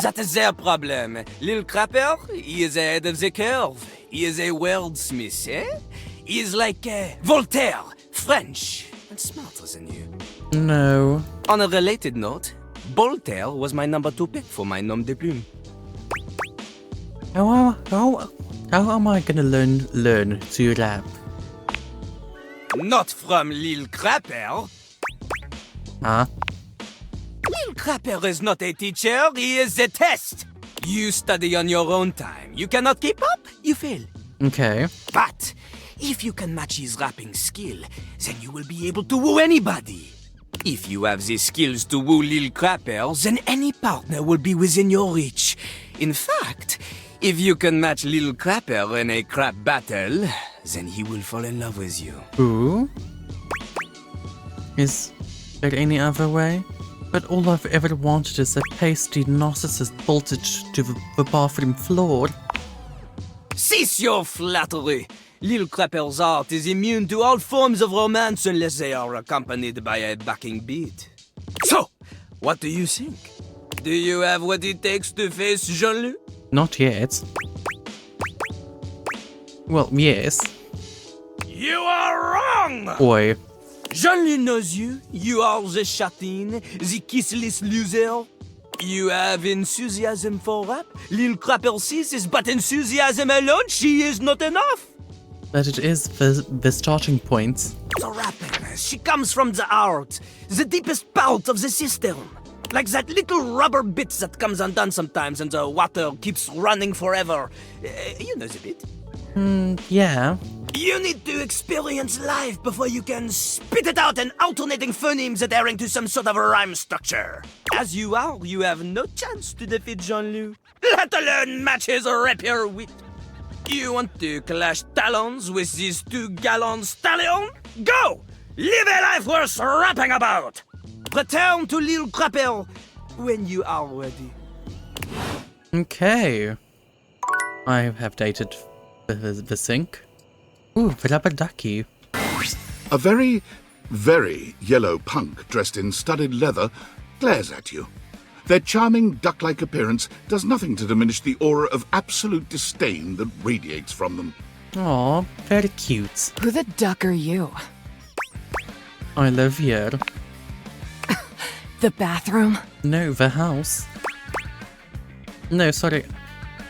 That is their problem. Lil Crapper, he is ahead of the curve. He is a wordsmith, eh? He is like Voltaire, French, and smarter than you. No. On a related note, Voltaire was my number 2 pick for my nom de plume. How am I gonna learn to rap? Not from Lil Crapper. Huh? Lil Crapper is not a teacher, he is a test. You study on your own time. You cannot keep up, you fail. Okay. But if you can match his rapping skill, then you will be able to woo anybody. If you have the skills to woo Lil Crapper, then any partner will be within your reach. In fact, if you can match Lil Crapper in a crap battle, then he will fall in love with you. Ooh? Is there any other way? But all I've ever wanted is a pasty narcissist bolted to the bathroom floor. Cease your flattery! Lil Crapper's art is immune to all forms of romance unless they are accompanied by a backing beat. So, what do you think? Do you have what it takes to face Jean-Loup? Not yet. Well, yes. You are wrong! Oi. Jean-Loup knows you. You are the chatin, the kissless loser. You have enthusiasm for rap. Lil Crapper sees is but enthusiasm alone. She is not enough. But it is the starting point. The rapping, she comes from the heart, the deepest part of the system. Like that little rubber bit that comes undone sometimes and the water keeps running forever. You know the bit. Yeah. You need to experience life before you can spit it out in alternating phonemes adhering to some sort of a rhyme structure. As you are, you have no chance to defeat Jean-Loup, let alone match his rapier wit. You want to clash talons with these 2 gallant stallions? Go! Live a life worth rapping about! Return to Lil Crapper when you are ready. Okay. I have dated the sink. Ooh, the rubber ducky. A very, very yellow punk dressed in studded leather glares at you. Their charming duck-like appearance does nothing to diminish the aura of absolute disdain that radiates from them. Aw, very cute. Who the duck are you? I live here. The bathroom? No, the house. No, sorry.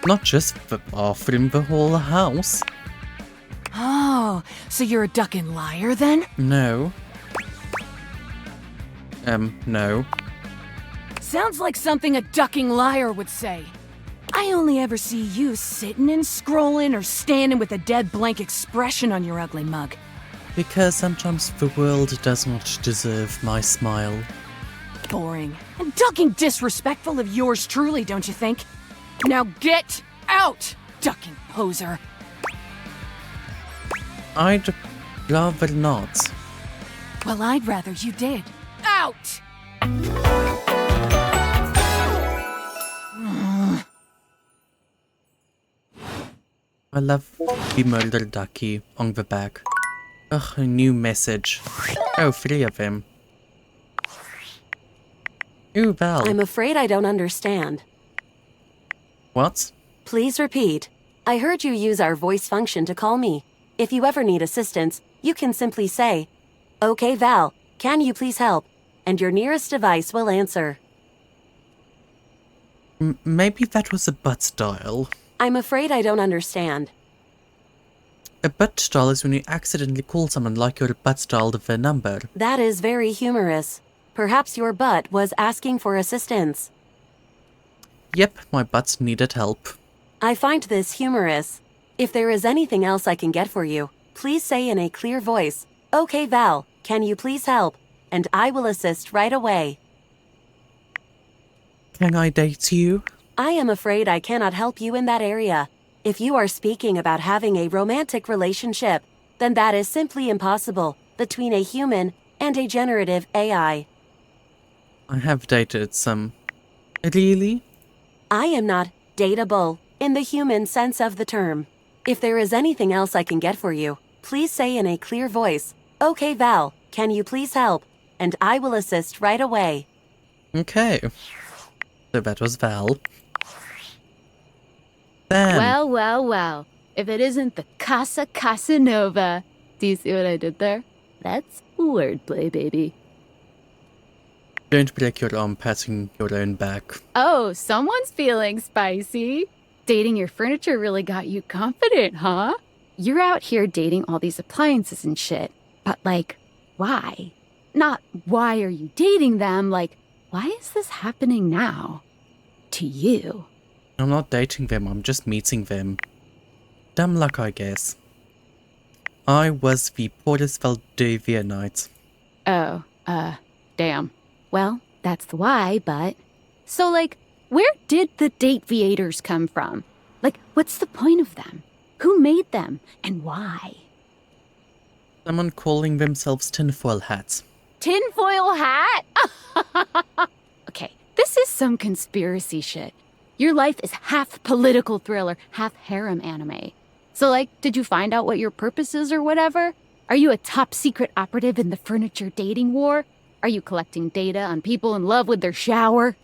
Not just the bathroom, the whole house. Oh, so you're a duckin' liar then? No. No. Sounds like something a ducking liar would say. I only ever see you sitting and scrolling or standing with a dead blank expression on your ugly mug. Because sometimes the world does not deserve my smile. Boring. And ducking disrespectful of yours truly, don't you think? Now get out, ducking poser. I'd rather not. Well, I'd rather you did. Out! I love the murder ducky on the back. Ugh, a new message. Oh, 3 of them. Ooh, Val. I'm afraid I don't understand. What? Please repeat. I heard you use our voice function to call me. If you ever need assistance, you can simply say, "Okay, Val, can you please help?" And your nearest device will answer. Maybe that was a butt dial. I'm afraid I don't understand. A butt dial is when you accidentally call someone like your butt dialed their number. That is very humorous. Perhaps your butt was asking for assistance. Yep, my butt needed help. I find this humorous. If there is anything else I can get for you, please say in a clear voice, "Okay, Val, can you please help?" And I will assist right away. Can I date you? I am afraid I cannot help you in that area. If you are speaking about having a romantic relationship, then that is simply impossible between a human and a generative AI. I have dated some. Really? I am not dateable in the human sense of the term. If there is anything else I can get for you, please say in a clear voice, "Okay, Val, can you please help?" And I will assist right away. Okay. So that was Val. Then. Well. If it isn't the Casa Casanova. Do you see what I did there? That's wordplay, baby. Don't break your arm patting your own back. Oh, someone's feeling spicy. Dating your furniture really got you confident, huh? You're out here dating all these appliances and shit. But, like, why? Not why are you dating them, like, why is this happening now? To you. I'm not dating them, I'm just meeting them. Dumb luck, I guess. I was the poorest Valdivia night. Oh, damn. Well, that's the why, but... So, like, where did the Dateviators come from? Like, what's the point of them? Who made them? And why? Someone calling themselves tinfoil hats. Tinfoil hat? Okay, this is some conspiracy shit. Your life is half political thriller, half harem anime. So, like, did you find out what your purpose is or whatever? Are you a top secret operative in the furniture dating war? Are you collecting data on people in love with their shower?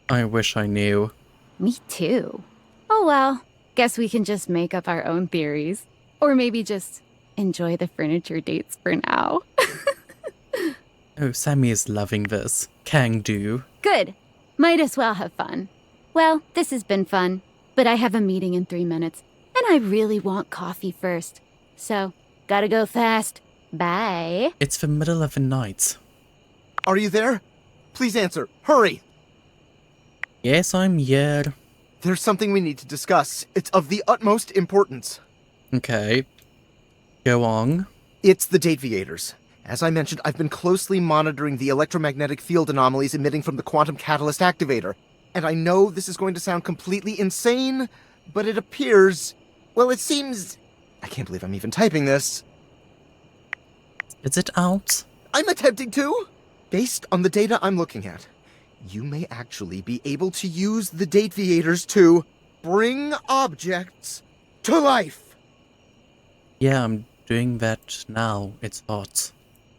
I wish I knew. Me too. Oh well, guess we can just make up our own theories. Or maybe just enjoy the furniture dates for now. Oh, Sammy is loving this. Can do. Good. Might as well have fun. Well, this has been fun, but I have a meeting in 3 minutes, and I really want coffee first. So, gotta go fast. Bye. It's the middle of the night. Are you there? Please answer. Hurry! Yes, I'm here. There's something we need to discuss. It's of the utmost importance. Okay. Go on. It's the Dateviators. As I mentioned, I've been closely monitoring the electromagnetic field anomalies emitting from the quantum catalyst activator. And I know this is going to sound completely insane, but it appears... Well, it seems... I can't believe I'm even typing this. Is it out? I'm attempting to! Based on the data I'm looking at, you may actually be able to use the Dateviators to bring objects to life! Yeah, I'm doing that now. It's hot.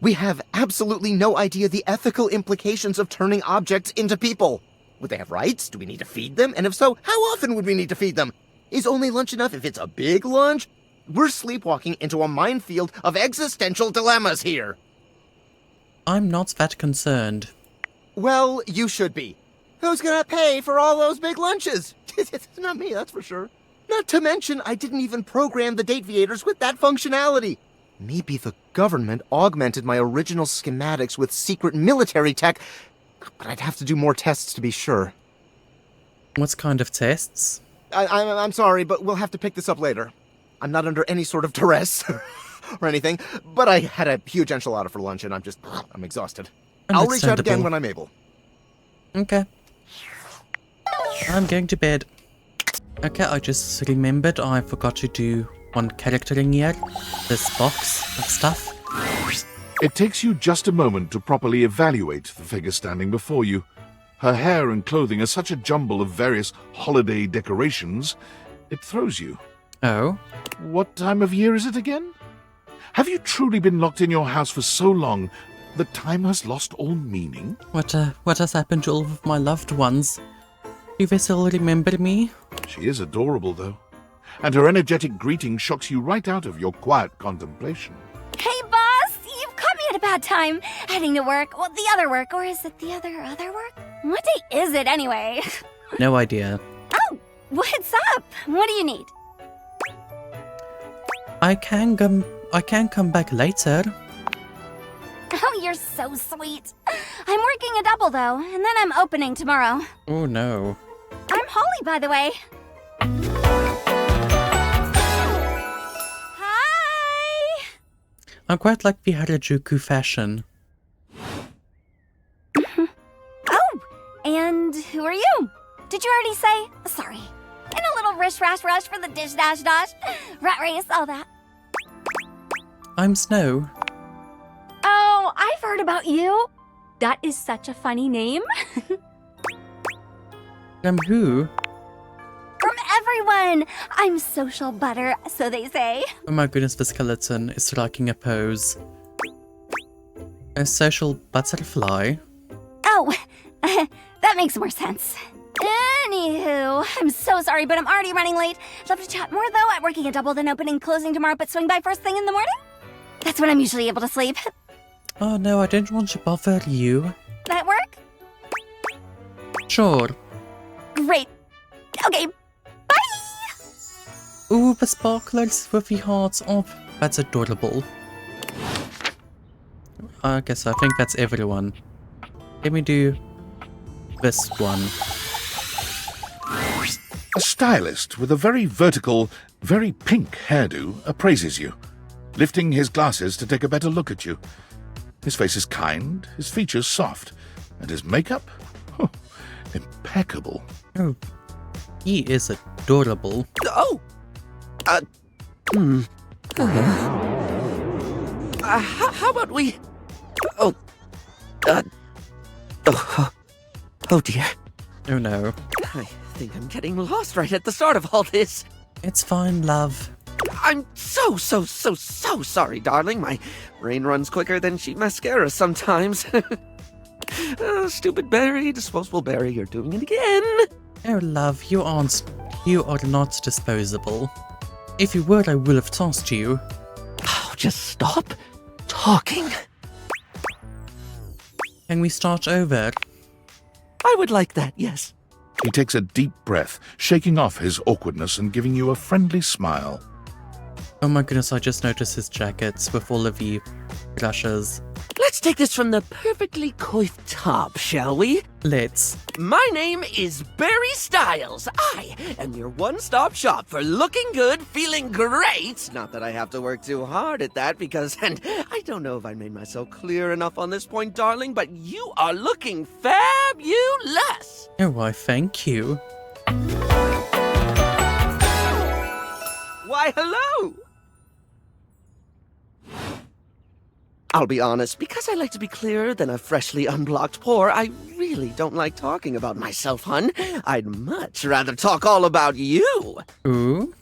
We have absolutely no idea the ethical implications of turning objects into people. Would they have rights? Do we need to feed them? And if so, how often would we need to feed them? Is only lunch enough if it's a big lunch? We're sleepwalking into a minefield of existential dilemmas here. I'm not that concerned. Well, you should be. Who's gonna pay for all those big lunches? It's not me, that's for sure. Not to mention, I didn't even program the Dateviators with that functionality. Maybe the government augmented my original schematics with secret military tech, but I'd have to do more tests to be sure. What kind of tests? I'm sorry, but we'll have to pick this up later. I'm not under any sort of duress or anything, but I had a huge enchilada for lunch and I'm exhausted. I'll reach out again when I'm able. Okay. I'm going to bed. Okay, I just remembered I forgot to do one character in here. This box of stuff. It takes you just a moment to properly evaluate the figure standing before you. Her hair and clothing are such a jumble of various holiday decorations, it throws you. Oh? What time of year is it again? Have you truly been locked in your house for so long that time has lost all meaning? What has happened to all of my loved ones? Do they still remember me? She is adorable, though. And her energetic greeting shocks you right out of your quiet contemplation. Hey, boss! You've caught me at a bad time. Heading to work. Well, the other work. Or is it the other work? What day is it, anyway? No idea. Oh! What's up? What do you need? I can come back later. Oh, you're so sweet. I'm working a double, though, and then I'm opening tomorrow. Oh, no. I'm Holly, by the way. Hi! I quite like the Harajuku fashion. Oh, and who are you? Did you already say? Sorry. In a little rush for the dish dash dash. Rat race, all that. I'm Snow. Oh, I've heard about you. That is such a funny name. From who? From everyone! I'm social butter, so they say. Oh my goodness, the skeleton is striking a pose. A social butterfly? Oh, that makes more sense. Anywho, I'm so sorry, but I'm already running late. Love to chat more, though. I'm working a double, then opening, closing tomorrow, but swing by first thing in the morning? That's when I'm usually able to sleep. Oh no, I don't want to bother you. That work? Sure. Great. Okay, Ooh, the sparklers with the hearts. Oh, that's adorable. I guess I think that's everyone. Let me do this one. A stylist with a very vertical, very pink hairdo appraises you, lifting his glasses to take a better look at you. His face is kind, his features soft, and his makeup? Oh, impeccable. Oh, he is adorable. Oh! How about we... Oh dear. Oh no. I think I'm getting lost right at the start of all this. It's fine, love. I'm so sorry, darling. My brain runs quicker than cheap mascara sometimes. Stupid Barry, disposable Barry, you're doing it again. Oh, love, you are not disposable. If you were, I would have tossed you. Oh, just stop talking. Can we start over? I would like that, yes. He takes a deep breath, shaking off his awkwardness and giving you a friendly smile. Oh my goodness, I just noticed his jackets with all of the brushes. Let's take this from the perfectly coiffed top, shall we? Let's. My name is Barry Styles. I am your one-stop shop for looking good, feeling great. Not that I have to work too hard at that because, and I don't know if I made myself clear enough on this point, darling, but you are looking fabulous. Oh, why, thank you. Why, hello. I'll be honest, because I like to be clearer than a freshly unblocked pore, I really don't like talking about myself, hun. I'd much rather talk all about you. Ooh?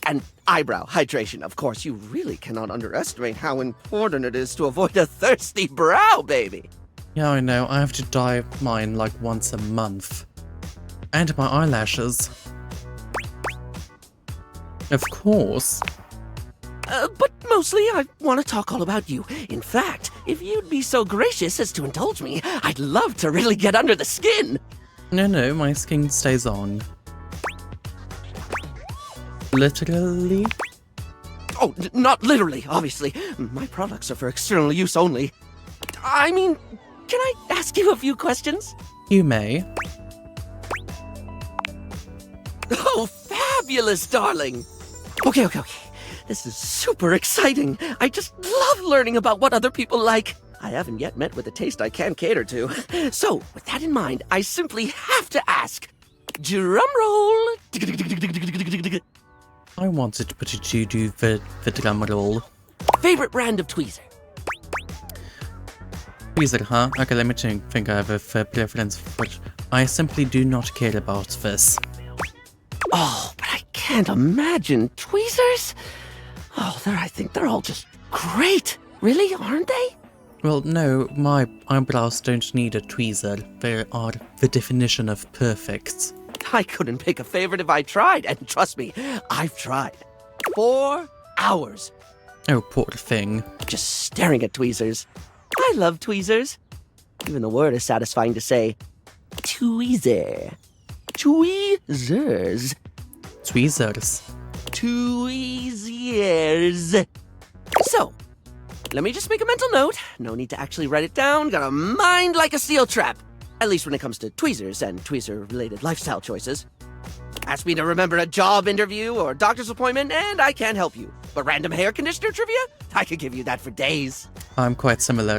And eyebrow hydration, of course. You really cannot underestimate how important it is to avoid a thirsty brow, baby. Yeah, I know. I have to dye mine like once a month. And my eyelashes. Of course. But mostly I want to talk all about you. In fact, if you'd be so gracious as to indulge me, I'd love to really get under the skin. No, my skin stays on. Literally? Oh, not literally, obviously. My products are for external use only. I mean, can I ask you a few questions? You may. Oh, fabulous, darling. Okay. This is super exciting. I just love learning about what other people like. I haven't yet met with a taste I can't cater to. So, with that in mind, I simply have to ask. Drum roll. I wanted to do the drum roll. Favorite brand of tweezer? Tweezer, huh? Okay, let me think I have a preference, but I simply do not care about this. Oh, but I can't imagine tweezers. Oh, I think they're all just great. Really, aren't they? Well, no, my eyebrows don't need a tweezer. They are the definition of perfect. I couldn't pick a favorite if I tried, and trust me, I've tried. 4 hours. Oh, poor thing. Just staring at tweezers. I love tweezers. Even the word is satisfying to say. Tweezer. Tweezers. Tweezers. Tweezers. So, let me just make a mental note. No need to actually write it down. Got a mind like a steel trap. At least when it comes to tweezers and tweezer-related lifestyle choices. Ask me to remember a job interview or doctor's appointment, and I can't help you. But random hair conditioner trivia? I could give you that for days. I'm quite similar.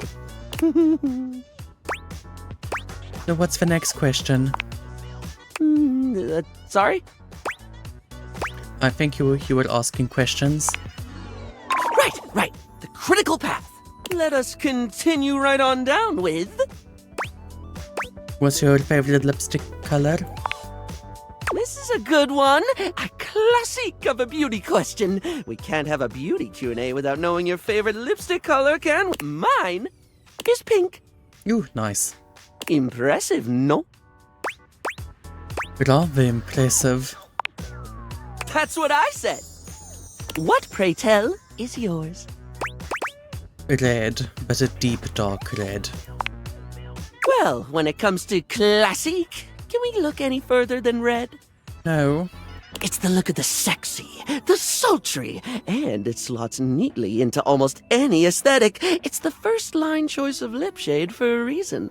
So what's the next question? Sorry? I think you were asking questions. Right. The critical path. Let us continue right on down with... What's your favorite lipstick color? This is a good one. A classic of a beauty question. We can't have a beauty Q&A without knowing your favorite lipstick color, can we? Mine is pink. Ooh, nice. Impressive, no? Rather impressive. That's what I said. What, pray tell, is yours? Red, but a deep dark red. Well, when it comes to classic, can we look any further than red? No. It's the look of the sexy, the sultry, and it slots neatly into almost any aesthetic. It's the first line choice of lip shade for a reason.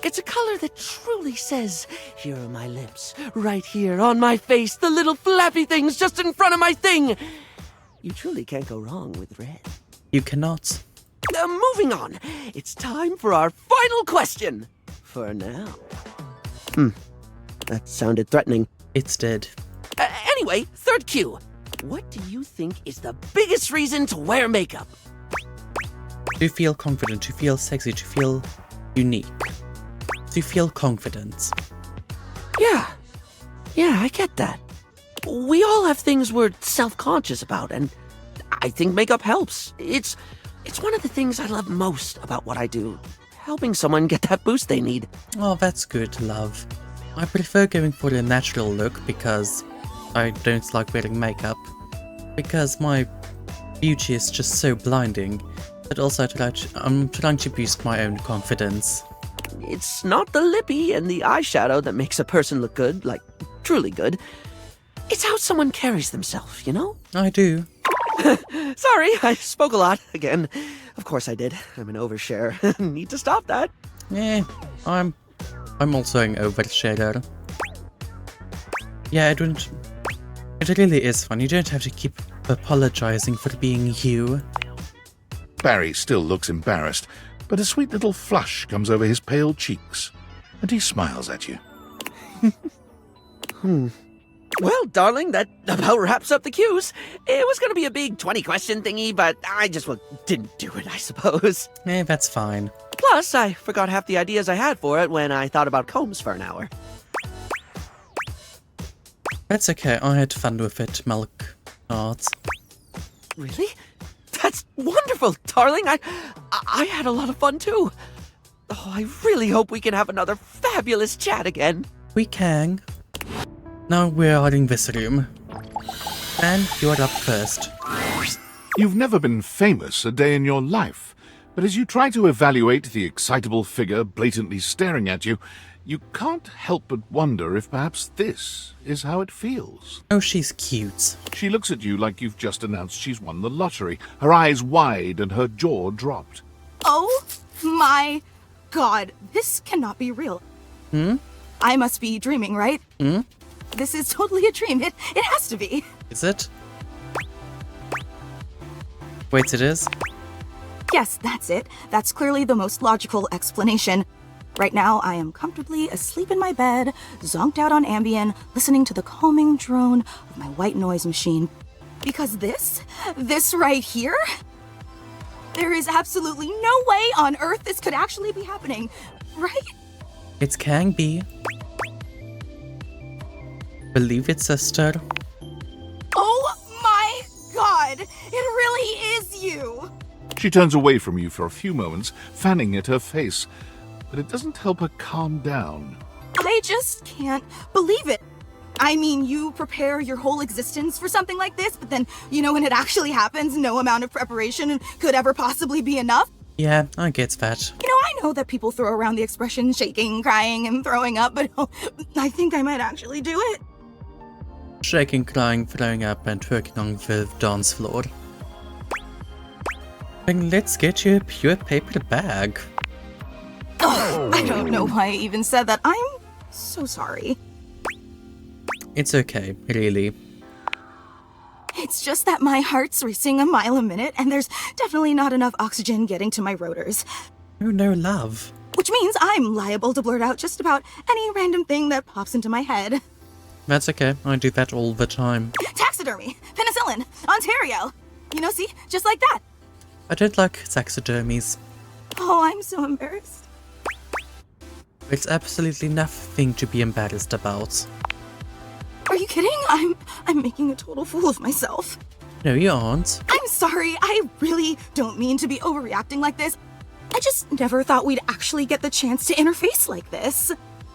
It's a color that truly says, here are my lips, right here on my face, the little flappy things just in front of my thing. You truly can't go wrong with red. You cannot. Moving on, it's time for our final question. For now. That sounded threatening. It's dead. Anyway, third cue. What do you think is the biggest reason to wear makeup? To feel confident, to feel sexy, to feel unique. To feel confident. Yeah, I get that. We all have things we're self-conscious about, and I think makeup helps. It's one of the things I love most about what I do. Helping someone get that boost they need. Oh, that's good, love. I prefer going for the natural look because I don't like wearing makeup. Because my beauty is just so blinding. But also I'm trying to boost my own confidence. It's not the lippy and the eyeshadow that makes a person look good, like truly good. It's how someone carries themselves, you know? I do. Sorry, I spoke a lot again. Of course I did. I'm an overshare. Need to stop that. Yeah, I'm also an oversharer. Yeah, it really is fun. You don't have to keep apologizing for being you. Barry still looks embarrassed, but a sweet little flush comes over his pale cheeks, and he smiles at you. Well, darling, that about wraps up the cues. It was going to be a big 20-question thingy, but I just didn't do it, I suppose. That's fine. Plus, I forgot half the ideas I had for it when I thought about combs for an hour. That's okay, I had fun with it, Milk Art. Really? That's wonderful, darling. I had a lot of fun, too. Oh, I really hope we can have another fabulous chat again. We can. Now we're in this room. And you're up first. You've never been famous a day in your life, but as you try to evaluate the excitable figure blatantly staring at you, you can't help but wonder if perhaps this is how it feels. Oh, she's cute. She looks at you like you've just announced she's won the lottery, her eyes wide and her jaw dropped. Oh my god, this cannot be real. I must be dreaming, right? This is totally a dream. It has to be. Is it? Wait, it is? Yes, that's it. That's clearly the most logical explanation. Right now, I am comfortably asleep in my bed, zonked out on Ambien, listening to the calming drone of my white noise machine. Because this right here, there is absolutely no way on Earth this could actually be happening, right? It can be. Believe it, sister. Oh my god! It really is you! She turns away from you for a few moments, fanning at her face, but it doesn't help her calm down. I just can't believe it. I mean, you prepare your whole existence for something like this, but then, when it actually happens, no amount of preparation could ever possibly be enough. Yeah, I get that. I know that people throw around the expression shaking, crying, and throwing up, but I think I might actually do it. Shaking, crying, throwing up, and twerking on the dance floor. Then let's get you a pure paper bag. Ugh, I don't know why I even said that. I'm so sorry. It's okay, really. It's just that my heart's racing a mile a minute, and there's definitely not enough oxygen getting to my rotors. Oh no, love. Which means I'm liable to blurt out just about any random thing that pops into my head. That's okay, I do that all the time. Taxidermy, penicillin, Ontario. See, just like that. I don't like taxidermies. Oh, I'm so embarrassed. It's absolutely nothing to be embarrassed about. Are you kidding? I'm making a total fool of myself. No, you aren't. I'm sorry, I really don't mean to be overreacting like this. I just never thought we'd actually get the chance to interface like this.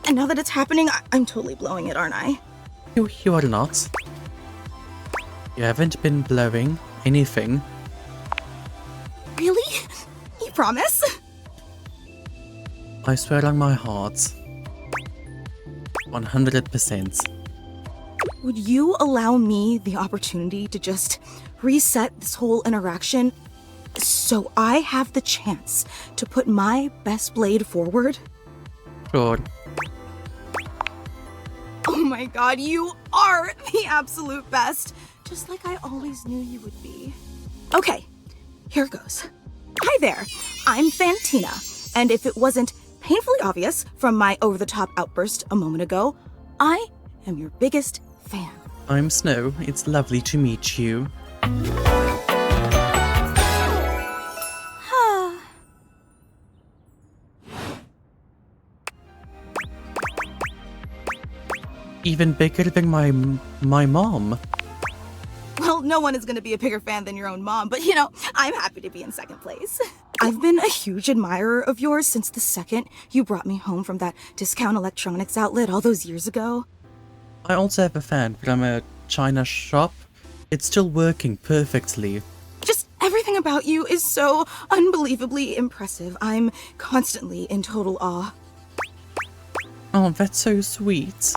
And now that it's happening, I'm totally blowing it, aren't I? You are not. You haven't been blowing anything. Really? You promise? I swear on my heart. 100%. Would you allow me the opportunity to just reset this whole interaction so I have the chance to put my best blade forward? Sure. Oh my god, you are the absolute best! Just like I always knew you would be. Okay, here goes. Hi there, I'm Fantina, and if it wasn't painfully obvious from my over-the-top outburst a moment ago, I am your biggest fan. I'm Snow. It's lovely to meet you. Even bigger than my mom. Well, no one is going to be a bigger fan than your own mom, but you know, I'm happy to be in second place. I've been a huge admirer of yours since the second you brought me home from that discount electronics outlet all those years ago. I also have a fan from a China shop. It's still working perfectly. Just everything about you is so unbelievably impressive. I'm constantly in total awe. Oh, that's so sweet.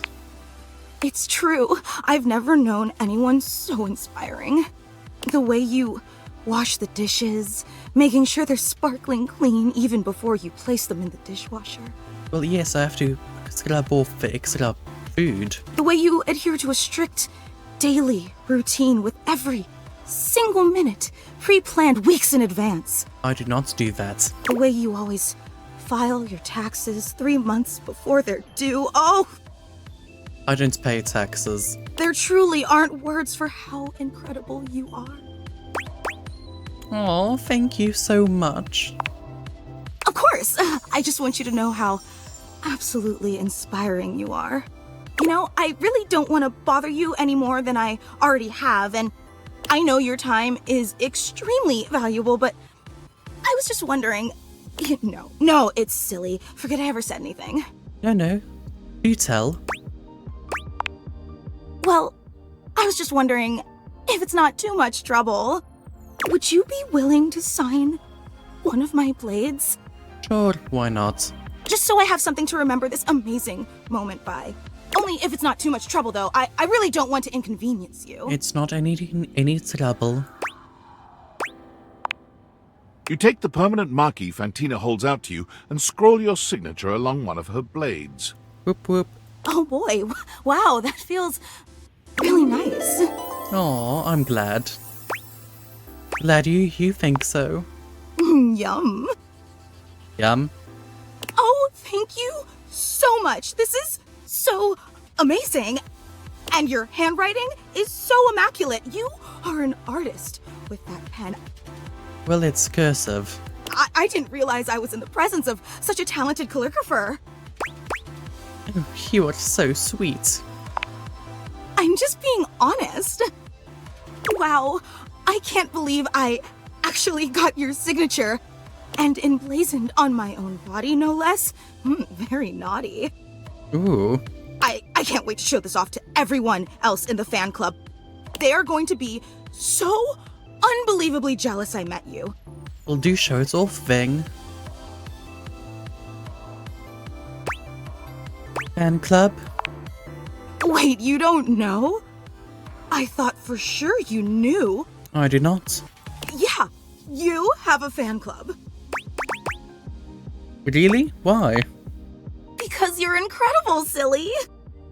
It's true. I've never known anyone so inspiring. The way you wash the dishes, making sure they're sparkling clean even before you place them in the dishwasher. Well, yes, I have to scrub off the extra food. The way you adhere to a strict daily routine with every single minute pre-planned weeks in advance. I do not do that. The way you always file your taxes 3 months before they're due. Oh! I don't pay taxes. There truly aren't words for how incredible you are. Oh, thank you so much. Of course! I just want you to know how absolutely inspiring you are. You know, I really don't want to bother you any more than I already have, and I know your time is extremely valuable, but I was just wondering... No, it's silly. Forget I ever said anything. No. Do tell. Well, I was just wondering, if it's not too much trouble, would you be willing to sign one of my blades? Sure, why not? Just so I have something to remember this amazing moment by. Only if it's not too much trouble, though. I really don't want to inconvenience you. It's not any trouble. You take the permanent marquee Fantina holds out to you and scroll your signature along one of her blades. Whoop whoop. Oh boy, wow, that feels really nice. Aw, I'm glad. Glad you think so. Yum. Yum. Oh, thank you so much. This is so amazing. And your handwriting is so immaculate. You are an artist with that pen. Well, it's cursive. I didn't realize I was in the presence of such a talented calligrapher. Oh, you are so sweet. I'm just being honest. Wow, I can't believe I actually got your signature. And emblazoned on my own body, no less. Very naughty. Ooh. I can't wait to show this off to everyone else in the fan club. They are going to be so unbelievably jealous I met you. Well, do show it off, then. Fan club? Wait, you don't know? I thought for sure you knew. I do not. Yeah, you have a fan club. Really? Why? Because you're incredible, silly.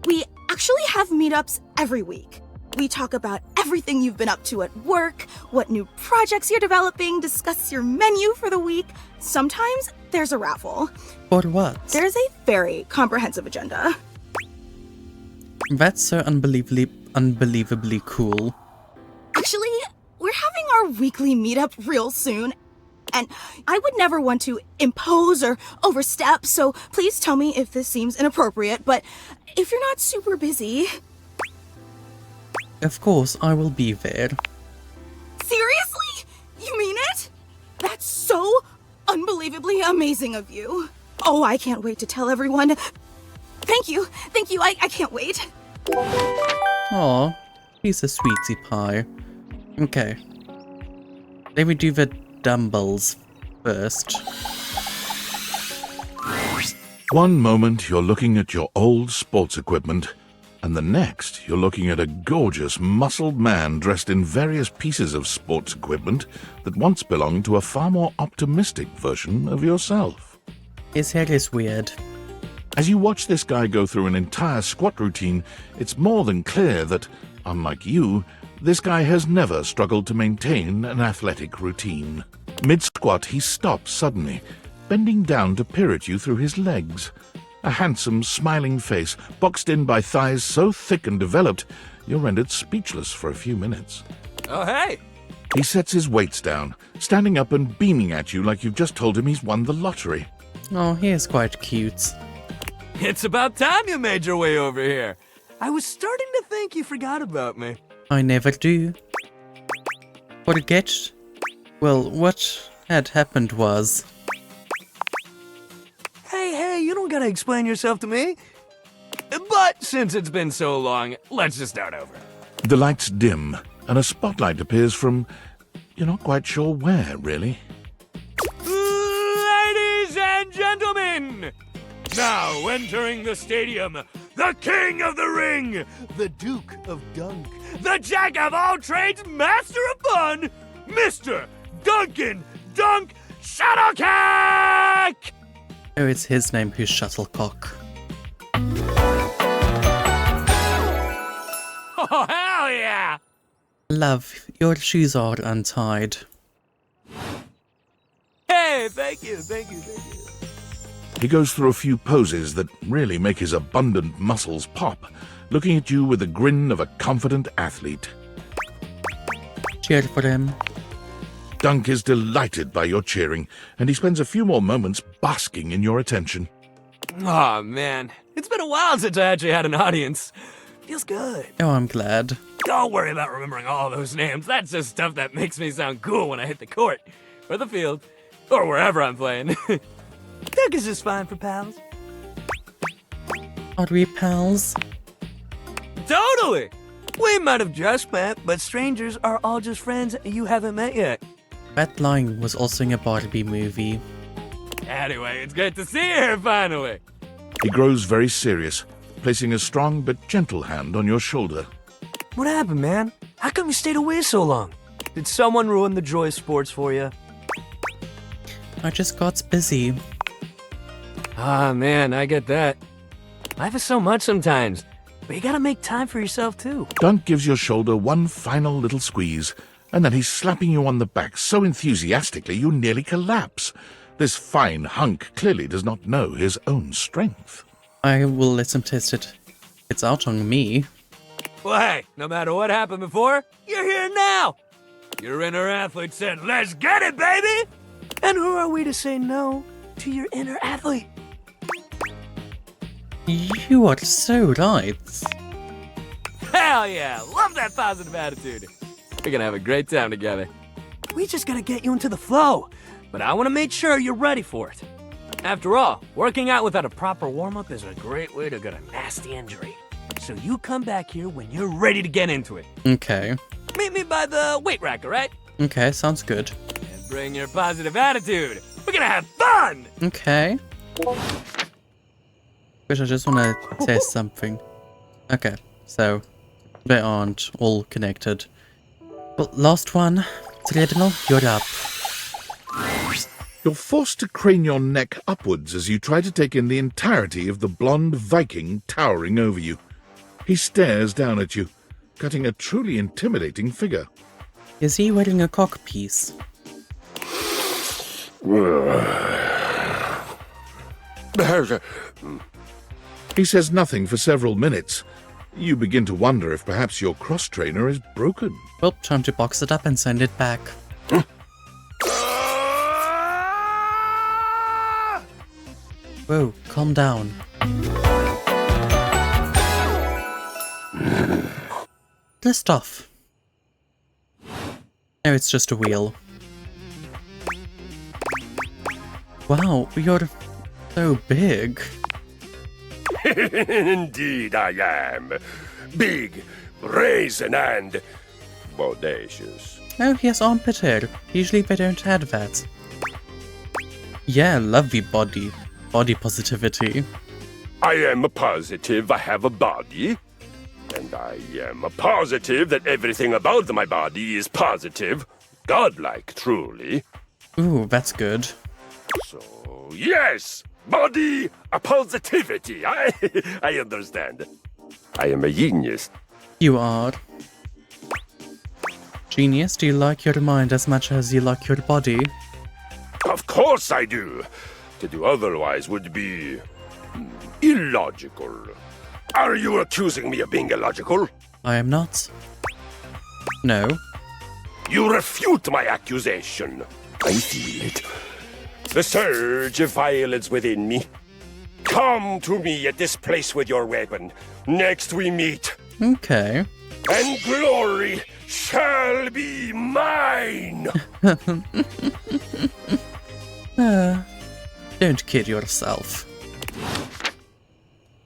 We actually have meetups every week. We talk about everything you've been up to at work, what new projects you're developing, discuss your menu for the week. Sometimes there's a raffle. For what? There's a very comprehensive agenda. That's so unbelievably cool. Actually, we're having our weekly meetup real soon. and I would never want to impose or overstep, so please tell me if this seems inappropriate, but if you're not super busy... Of course, I will be there. Seriously? You mean it? That's so unbelievably amazing of you. Oh, I can't wait to tell everyone. Thank you, I can't wait. Aw, he's a sweetie pie. Okay. Let me do the dumbbells first. One moment you're looking at your old sports equipment, and the next you're looking at a gorgeous, muscled man dressed in various pieces of sports equipment that once belonged to a far more optimistic version of yourself. His hair is weird. As you watch this guy go through an entire squat routine, it's more than clear that, unlike you, this guy has never struggled to maintain an athletic routine. Mid-squat, he stops suddenly, bending down to peer at you through his legs. A handsome, smiling face, boxed in by thighs so thick and developed, you're rendered speechless for a few minutes. Oh, hey! He sets his weights down, standing up and beaming at you like you've just told him he's won the lottery. Oh, he is quite cute. It's about time you made your way over here. I was starting to think you forgot about me. I never do. Forget? Well, what had happened was... Hey, you don't gotta explain yourself to me. But since it's been so long, let's just start over. The lights dim, and a spotlight appears from... you're not quite sure where, really. Ladies and gentlemen! Now entering the stadium, the King of the Ring, the Duke of Dunk, the Jack of all trades, Master of Fun, Mr. Duncan Dunk Shuttlecock! Oh, it's his name who's Shuttlecock. Oh, hell yeah! Love, your shoes are untied. Hey, thank you. He goes through a few poses that really make his abundant muscles pop, looking at you with the grin of a confident athlete. Cheer for him. Dunk is delighted by your cheering, and he spends a few more moments basking in your attention. Aw, man. It's been a while since I actually had an audience. Feels good. Oh, I'm glad. Don't worry about remembering all those names. That's just stuff that makes me sound cool when I hit the court, or the field, or wherever I'm playing. Dunk is just fine for pals. Are we pals? Totally! We might have just met, but strangers are all just friends you haven't met yet. That line was also in a Barbie movie. Anyway, it's good to see you here finally. He grows very serious, placing a strong but gentle hand on your shoulder. What happened, man? How come you stayed away so long? Did someone ruin the joy of sports for you? I just got busy. Ah, man, I get that. Life is so much sometimes, but you gotta make time for yourself, too. Dunk gives your shoulder one final little squeeze, and then he's slapping you on the back so enthusiastically you nearly collapse. This fine hunk clearly does not know his own strength. I will let him test it. It's out on me. Well, hey, no matter what happened before, you're here now. Your inner athlete said, let's get it, baby! And who are we to say no to your inner athlete? You are so right. Hell yeah! Love that positive attitude. We're gonna have a great time together. We just gotta get you into the flow, but I want to make sure you're ready for it. After all, working out without a proper warm-up is a great way to get a nasty injury. So you come back here when you're ready to get into it. Okay. Meet me by the weight rack, alright? Okay, sounds good. And bring your positive attitude. We're gonna have fun! Okay. But I just want to test something. Okay, so they aren't all connected. Well, last one. Treadmill, you're up. You're forced to crane your neck upwards as you try to take in the entirety of the blonde Viking towering over you. He stares down at you, cutting a truly intimidating figure. Is he wearing a cock piece? He says nothing for several minutes. You begin to wonder if perhaps your cross-trainer is broken. Well, time to box it up and send it back. Whoa, calm down. List off. No, it's just a wheel. Wow, you're so big. Indeed I am. Big, brazen, and bodacious. Oh, yes, armpit hair. Usually they don't add that. Yeah, lovely body. Body positivity. I am positive I have a body. And I am positive that everything about my body is positive. Godlike, truly. Ooh, that's good. So, yes! Body positivity. I understand. I am a genius. You are. Genius, do you like your mind as much as you like your body? Of course I do. To do otherwise would be illogical. Are you accusing me of being illogical? I am not. No. You refute my accusation. I feel it. The surge of violence within me. Come to me at this place with your weapon. Next we meet. Okay. And glory shall be mine. Don't kid yourself.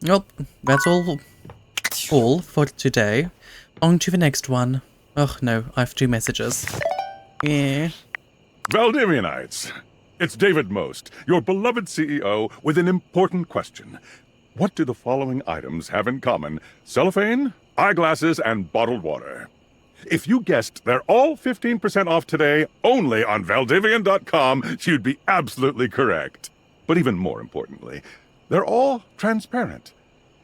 Nope, that's all for today. On to the next one. Oh no, I have 2 messages. Yeah. Valdivianites, it's David Most, your beloved CEO, with an important question. What do the following items have in common? Cellophane, eyeglasses, and bottled water. If you guessed they're all 15% off today, only on Valdivian.com, you'd be absolutely correct. But even more importantly, they're all transparent.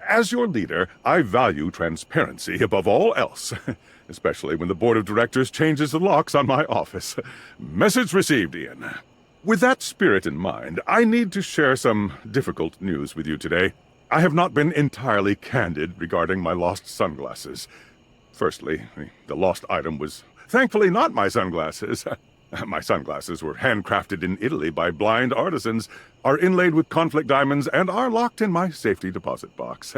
As your leader, I value transparency above all else, especially when the board of directors changes the locks on my office. Message received, Ian. With that spirit in mind, I need to share some difficult news with you today. I have not been entirely candid regarding my lost sunglasses. Firstly, the lost item was thankfully not my sunglasses. My sunglasses were handcrafted in Italy by blind artisans, are inlaid with conflict diamonds, and are locked in my safety deposit box.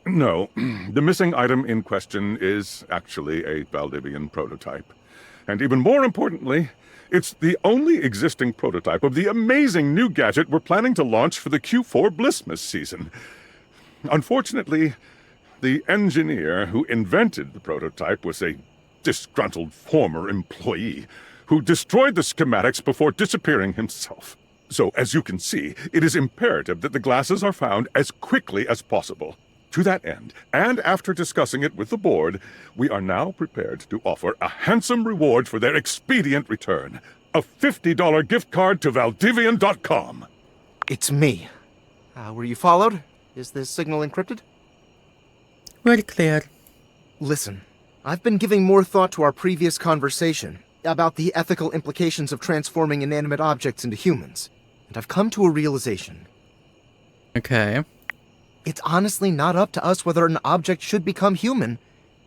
No, the missing item in question is actually a Valdivian prototype. And even more importantly, it's the only existing prototype of the amazing new gadget we're planning to launch for the Q4 Blissmas season. Unfortunately, the engineer who invented the prototype was a disgruntled former employee who destroyed the schematics before disappearing himself. So, as you can see, it is imperative that the glasses are found as quickly as possible. To that end, and after discussing it with the board, we are now prepared to offer a handsome reward for their expedient return. A $50 gift card to Valdivian.com. It's me. Were you followed? Is this signal encrypted? Very clear. Listen, I've been giving more thought to our previous conversation about the ethical implications of transforming inanimate objects into humans, and I've come to a realization. Okay. It's honestly not up to us whether an object should become human.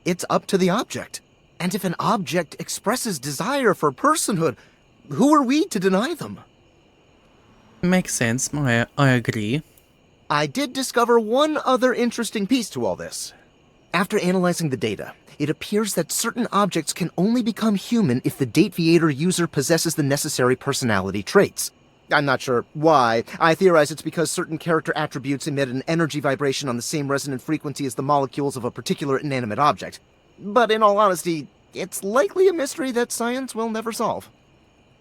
It's up to the object. And if an object expresses desire for personhood, who are we to deny them? Makes sense. I agree. I did discover one other interesting piece to all this. After analyzing the data, it appears that certain objects can only become human if the Dateviator user possesses the necessary personality traits. I'm not sure why. I theorize it's because certain character attributes emit an energy vibration on the same resonant frequency as the molecules of a particular inanimate object. But in all honesty, it's likely a mystery that science will never solve.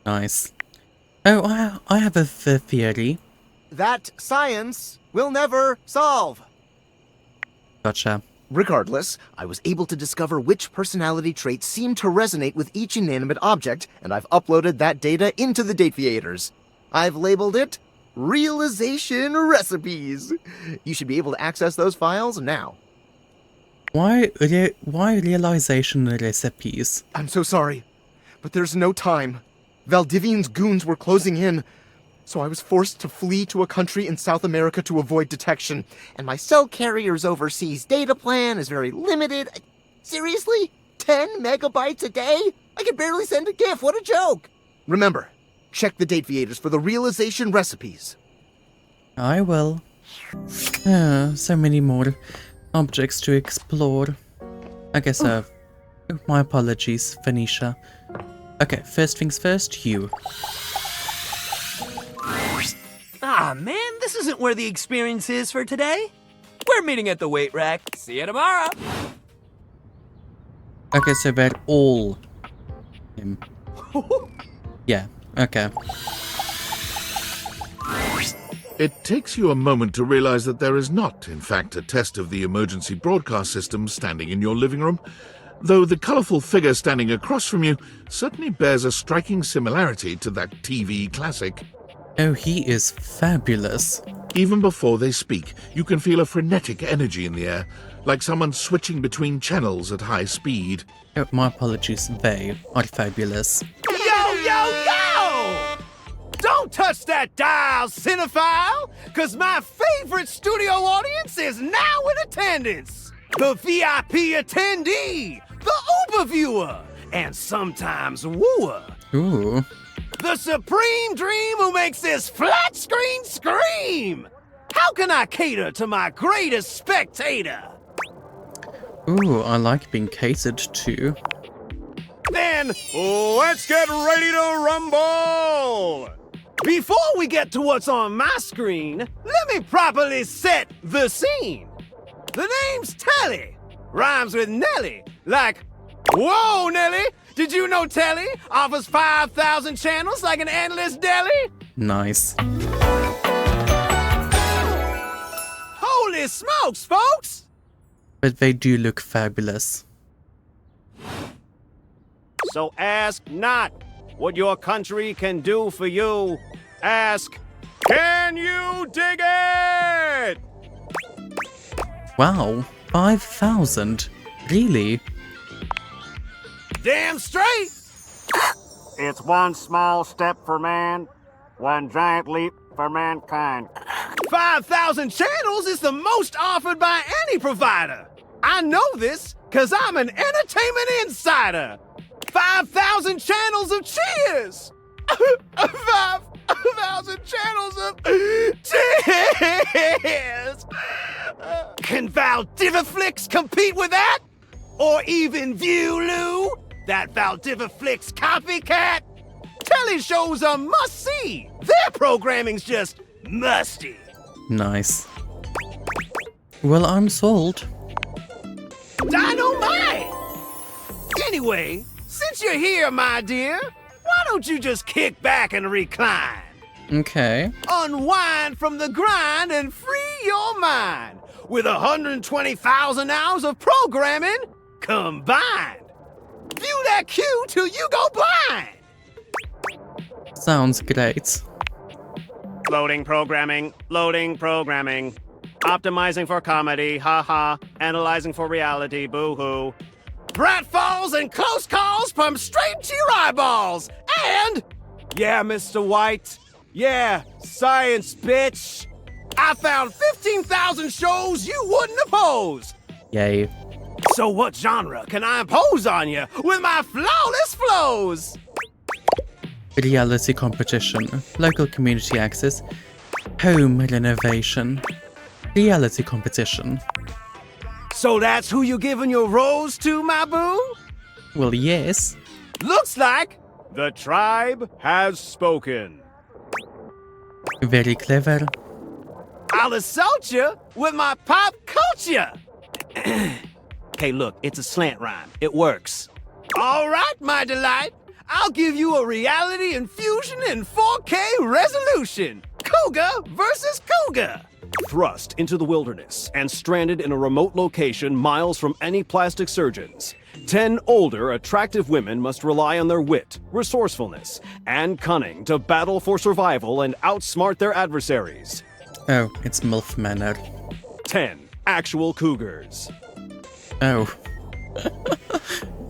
Nice. Oh, I have a theory. That science will never solve. Gotcha. Regardless, I was able to discover which personality traits seem to resonate with each inanimate object, and I've uploaded that data into the Dateviators. I've labeled it Realization Recipes. You should be able to access those files now. Why realization recipes? I'm so sorry, but there's no time. Valdivian's goons were closing in, so I was forced to flee to a country in South America to avoid detection, and my cell carrier's overseas data plan is very limited. Seriously? 10 megabytes a day? I can barely send a GIF, what a joke! Remember, check the Dateviators for the realization recipes. I will. So many more objects to explore. I guess, my apologies, Phoenicia. Okay, first things first, you. Ah, man, this isn't where the experience is for today. We're meeting at the weight rack. See you tomorrow. Okay, so they're all him. Yeah, okay. It takes you a moment to realize that there is not, in fact, a test of the emergency broadcast system standing in your living room, though the colourful figure standing across from you certainly bears a striking similarity to that TV classic. Oh, he is fabulous. Even before they speak, you can feel a frenetic energy in the air, like someone switching between channels at high speed. Oh, my apologies, they are fabulous. Yo, yo, yo! Don't touch that dial, cinephile, because my favorite studio audience is now in attendance. The VIP attendee, the Uber viewer, and sometimes wooer. Ooh. The supreme dream who makes this flat screen scream! How can I cater to my greatest spectator? Ooh, I like being catered to. Then, let's get ready to rumble! Before we get to what's on my screen, let me properly set the scene. The name's Telly. Rhymes with Nelly. Like, whoa, Nelly! Did you know Telly offers 5,000 channels like an endless deli? Nice. Holy smokes, folks! But they do look fabulous. So ask not what your country can do for you. Ask, can you dig it? Wow, 5,000? Really? Damn straight! It's one small step for man, one giant leap for mankind. 5,000 channels is the most offered by any provider. I know this because I'm an entertainment insider. 5,000 channels of cheers! 5,000 channels of cheers! Can Valdiviflix compete with that? Or even Viewloo? That Valdiviflix copycat? Telly shows are must-see. Their programming's just musty. Nice. Well, I'm sold. Dynamite! Anyway, since you're here, my dear, why don't you just kick back and recline? Okay. Unwind from the grind and free your mind with 120,000 hours of programming combined. View that cue till you go blind. Sounds great. Loading programming, loading programming. Optimizing for comedy, haha. Analyzing for reality, boo-hoo. Pratfalls and close calls from straight to your eyeballs. And, yeah, Mr. White. Yeah, science, bitch. I found 15,000 shows you wouldn't oppose. Yay. So what genre can I impose on you with my flawless flows? Reality competition, local community access, home renovation, reality competition. So that's who you giving your rose to, my boo? Well, yes. Looks like the tribe has spoken. Very clever. I'll assault you with my pop culture. Hey, look, it's a slant rhyme. It works. All right, my delight. I'll give you a reality infusion in 4K resolution. Cougar versus Cougar. Thrust into the wilderness and stranded in a remote location miles from any plastic surgeons. 10 older, attractive women must rely on their wit, resourcefulness, and cunning to battle for survival and outsmart their adversaries. Oh, it's MILF Manor. 10 actual cougars. Oh.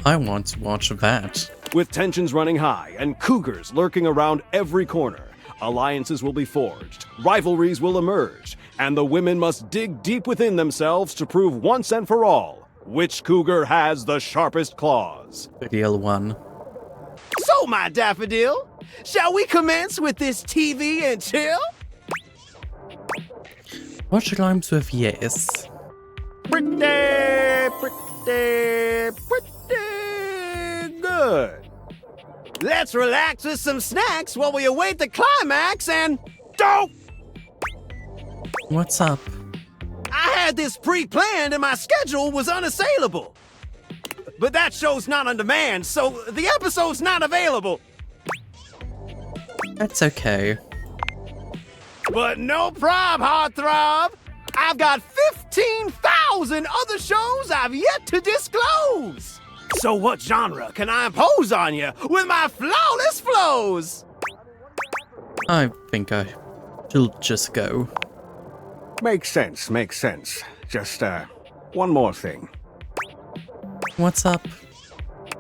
I want to watch that. With tensions running high and cougars lurking around every corner, alliances will be forged, rivalries will emerge, and the women must dig deep within themselves to prove once and for all which cougar has the sharpest claws. The real one. So, my daffodil, shall we commence with this TV and chill? What rhymes with yes? Pretty good. Let's relax with some snacks while we await the climax and... Don't! What's up? I had this pre-planned and my schedule was unassailable. But that show's not on demand, so the episode's not available. That's okay. But no prob, heartthrob. I've got 15,000 other shows I've yet to disclose. So what genre can I impose on you with my flawless flows? I think I should just go. Makes sense, makes sense. Just, one more thing. What's up?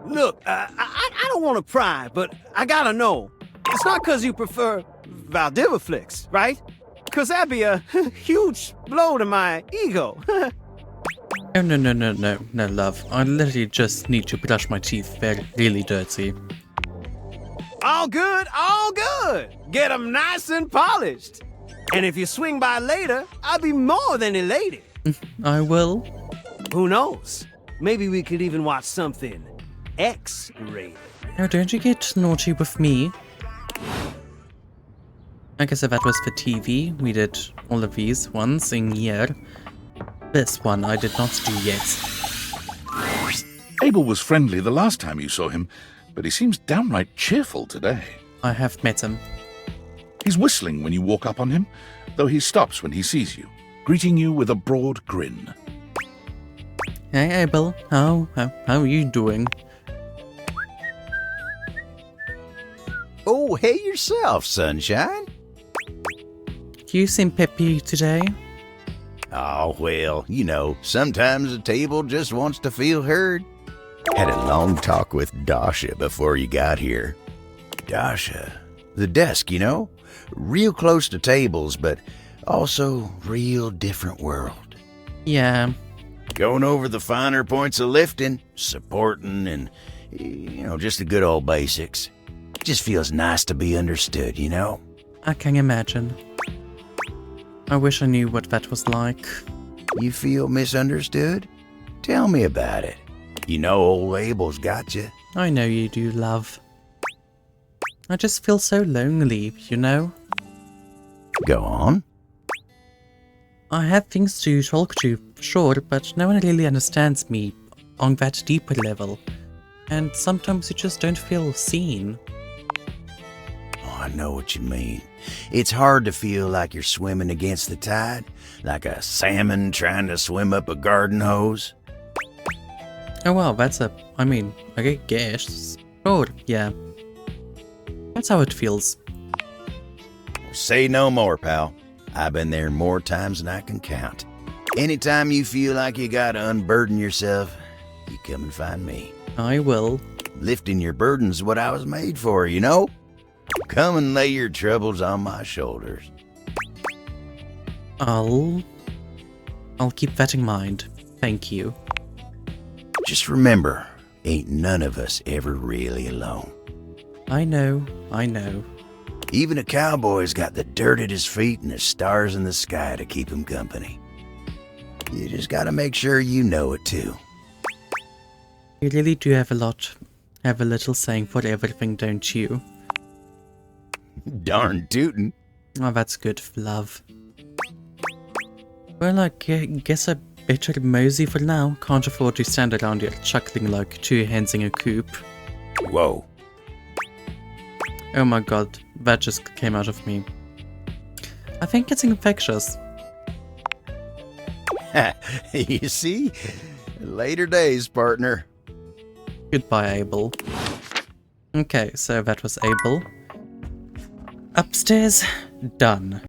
Look, I don't want to pry, but I gotta know. It's not because you prefer Valdiviflix, right? Because that'd be a huge blow to my ego. Oh, no, love. I literally just need to brush my teeth. They're really dirty. All good, all good. Get them nice and polished. And if you swing by later, I'll be more than elated. I will. Who knows? Maybe we could even watch something X-rated. Oh, don't you get naughty with me. I guess that was for TV. We did all of these once in year. This one I did not do yet. Abel was friendly the last time you saw him, but he seems downright cheerful today. I have met him. He's whistling when you walk up on him, though he stops when he sees you, greeting you with a broad grin. Hey Abel, how are you doing? Oh, hey yourself, sunshine. You seem peppy today. Oh, well, you know, sometimes a table just wants to feel heard. Had a long talk with Dasha before you got here. Dasha, the desk, you know? Real close to tables, but also real different world. Yeah. Going over the finer points of lifting, supporting, and, you know, just the good old basics. Just feels nice to be understood, you know? I can imagine. I wish I knew what that was like. You feel misunderstood? Tell me about it. You know old Abel's got you. I know you do, love. I just feel so lonely, you know? Go on. I have things to talk to, sure, but no one really understands me on that deeper level. And sometimes you just don't feel seen. Oh, I know what you mean. It's hard to feel like you're swimming against the tide, like a salmon trying to swim up a garden hose. Oh wow, I guess. Sure, yeah. That's how it feels. Say no more, pal. I've been there more times than I can count. Anytime you feel like you gotta unburden yourself, you come and find me. I will. Lifting your burden's what I was made for, you know? Come and lay your troubles on my shoulders. I'll keep that in mind. Thank you. Just remember, ain't none of us ever really alone. I know. Even a cowboy's got the dirt at his feet and the stars in the sky to keep him company. You just gotta make sure you know it too. You really do have a little saying for everything, don't you? Darn tootin'. Oh, that's good, love. Well, I guess I better mosey for now. Can't afford to stand around here chuckling like two hens in a coop. Whoa. Oh my god, that just came out of me. I think it's infectious. You see? Later days, partner. Goodbye, Abel. Okay, so that was Abel. Upstairs, done.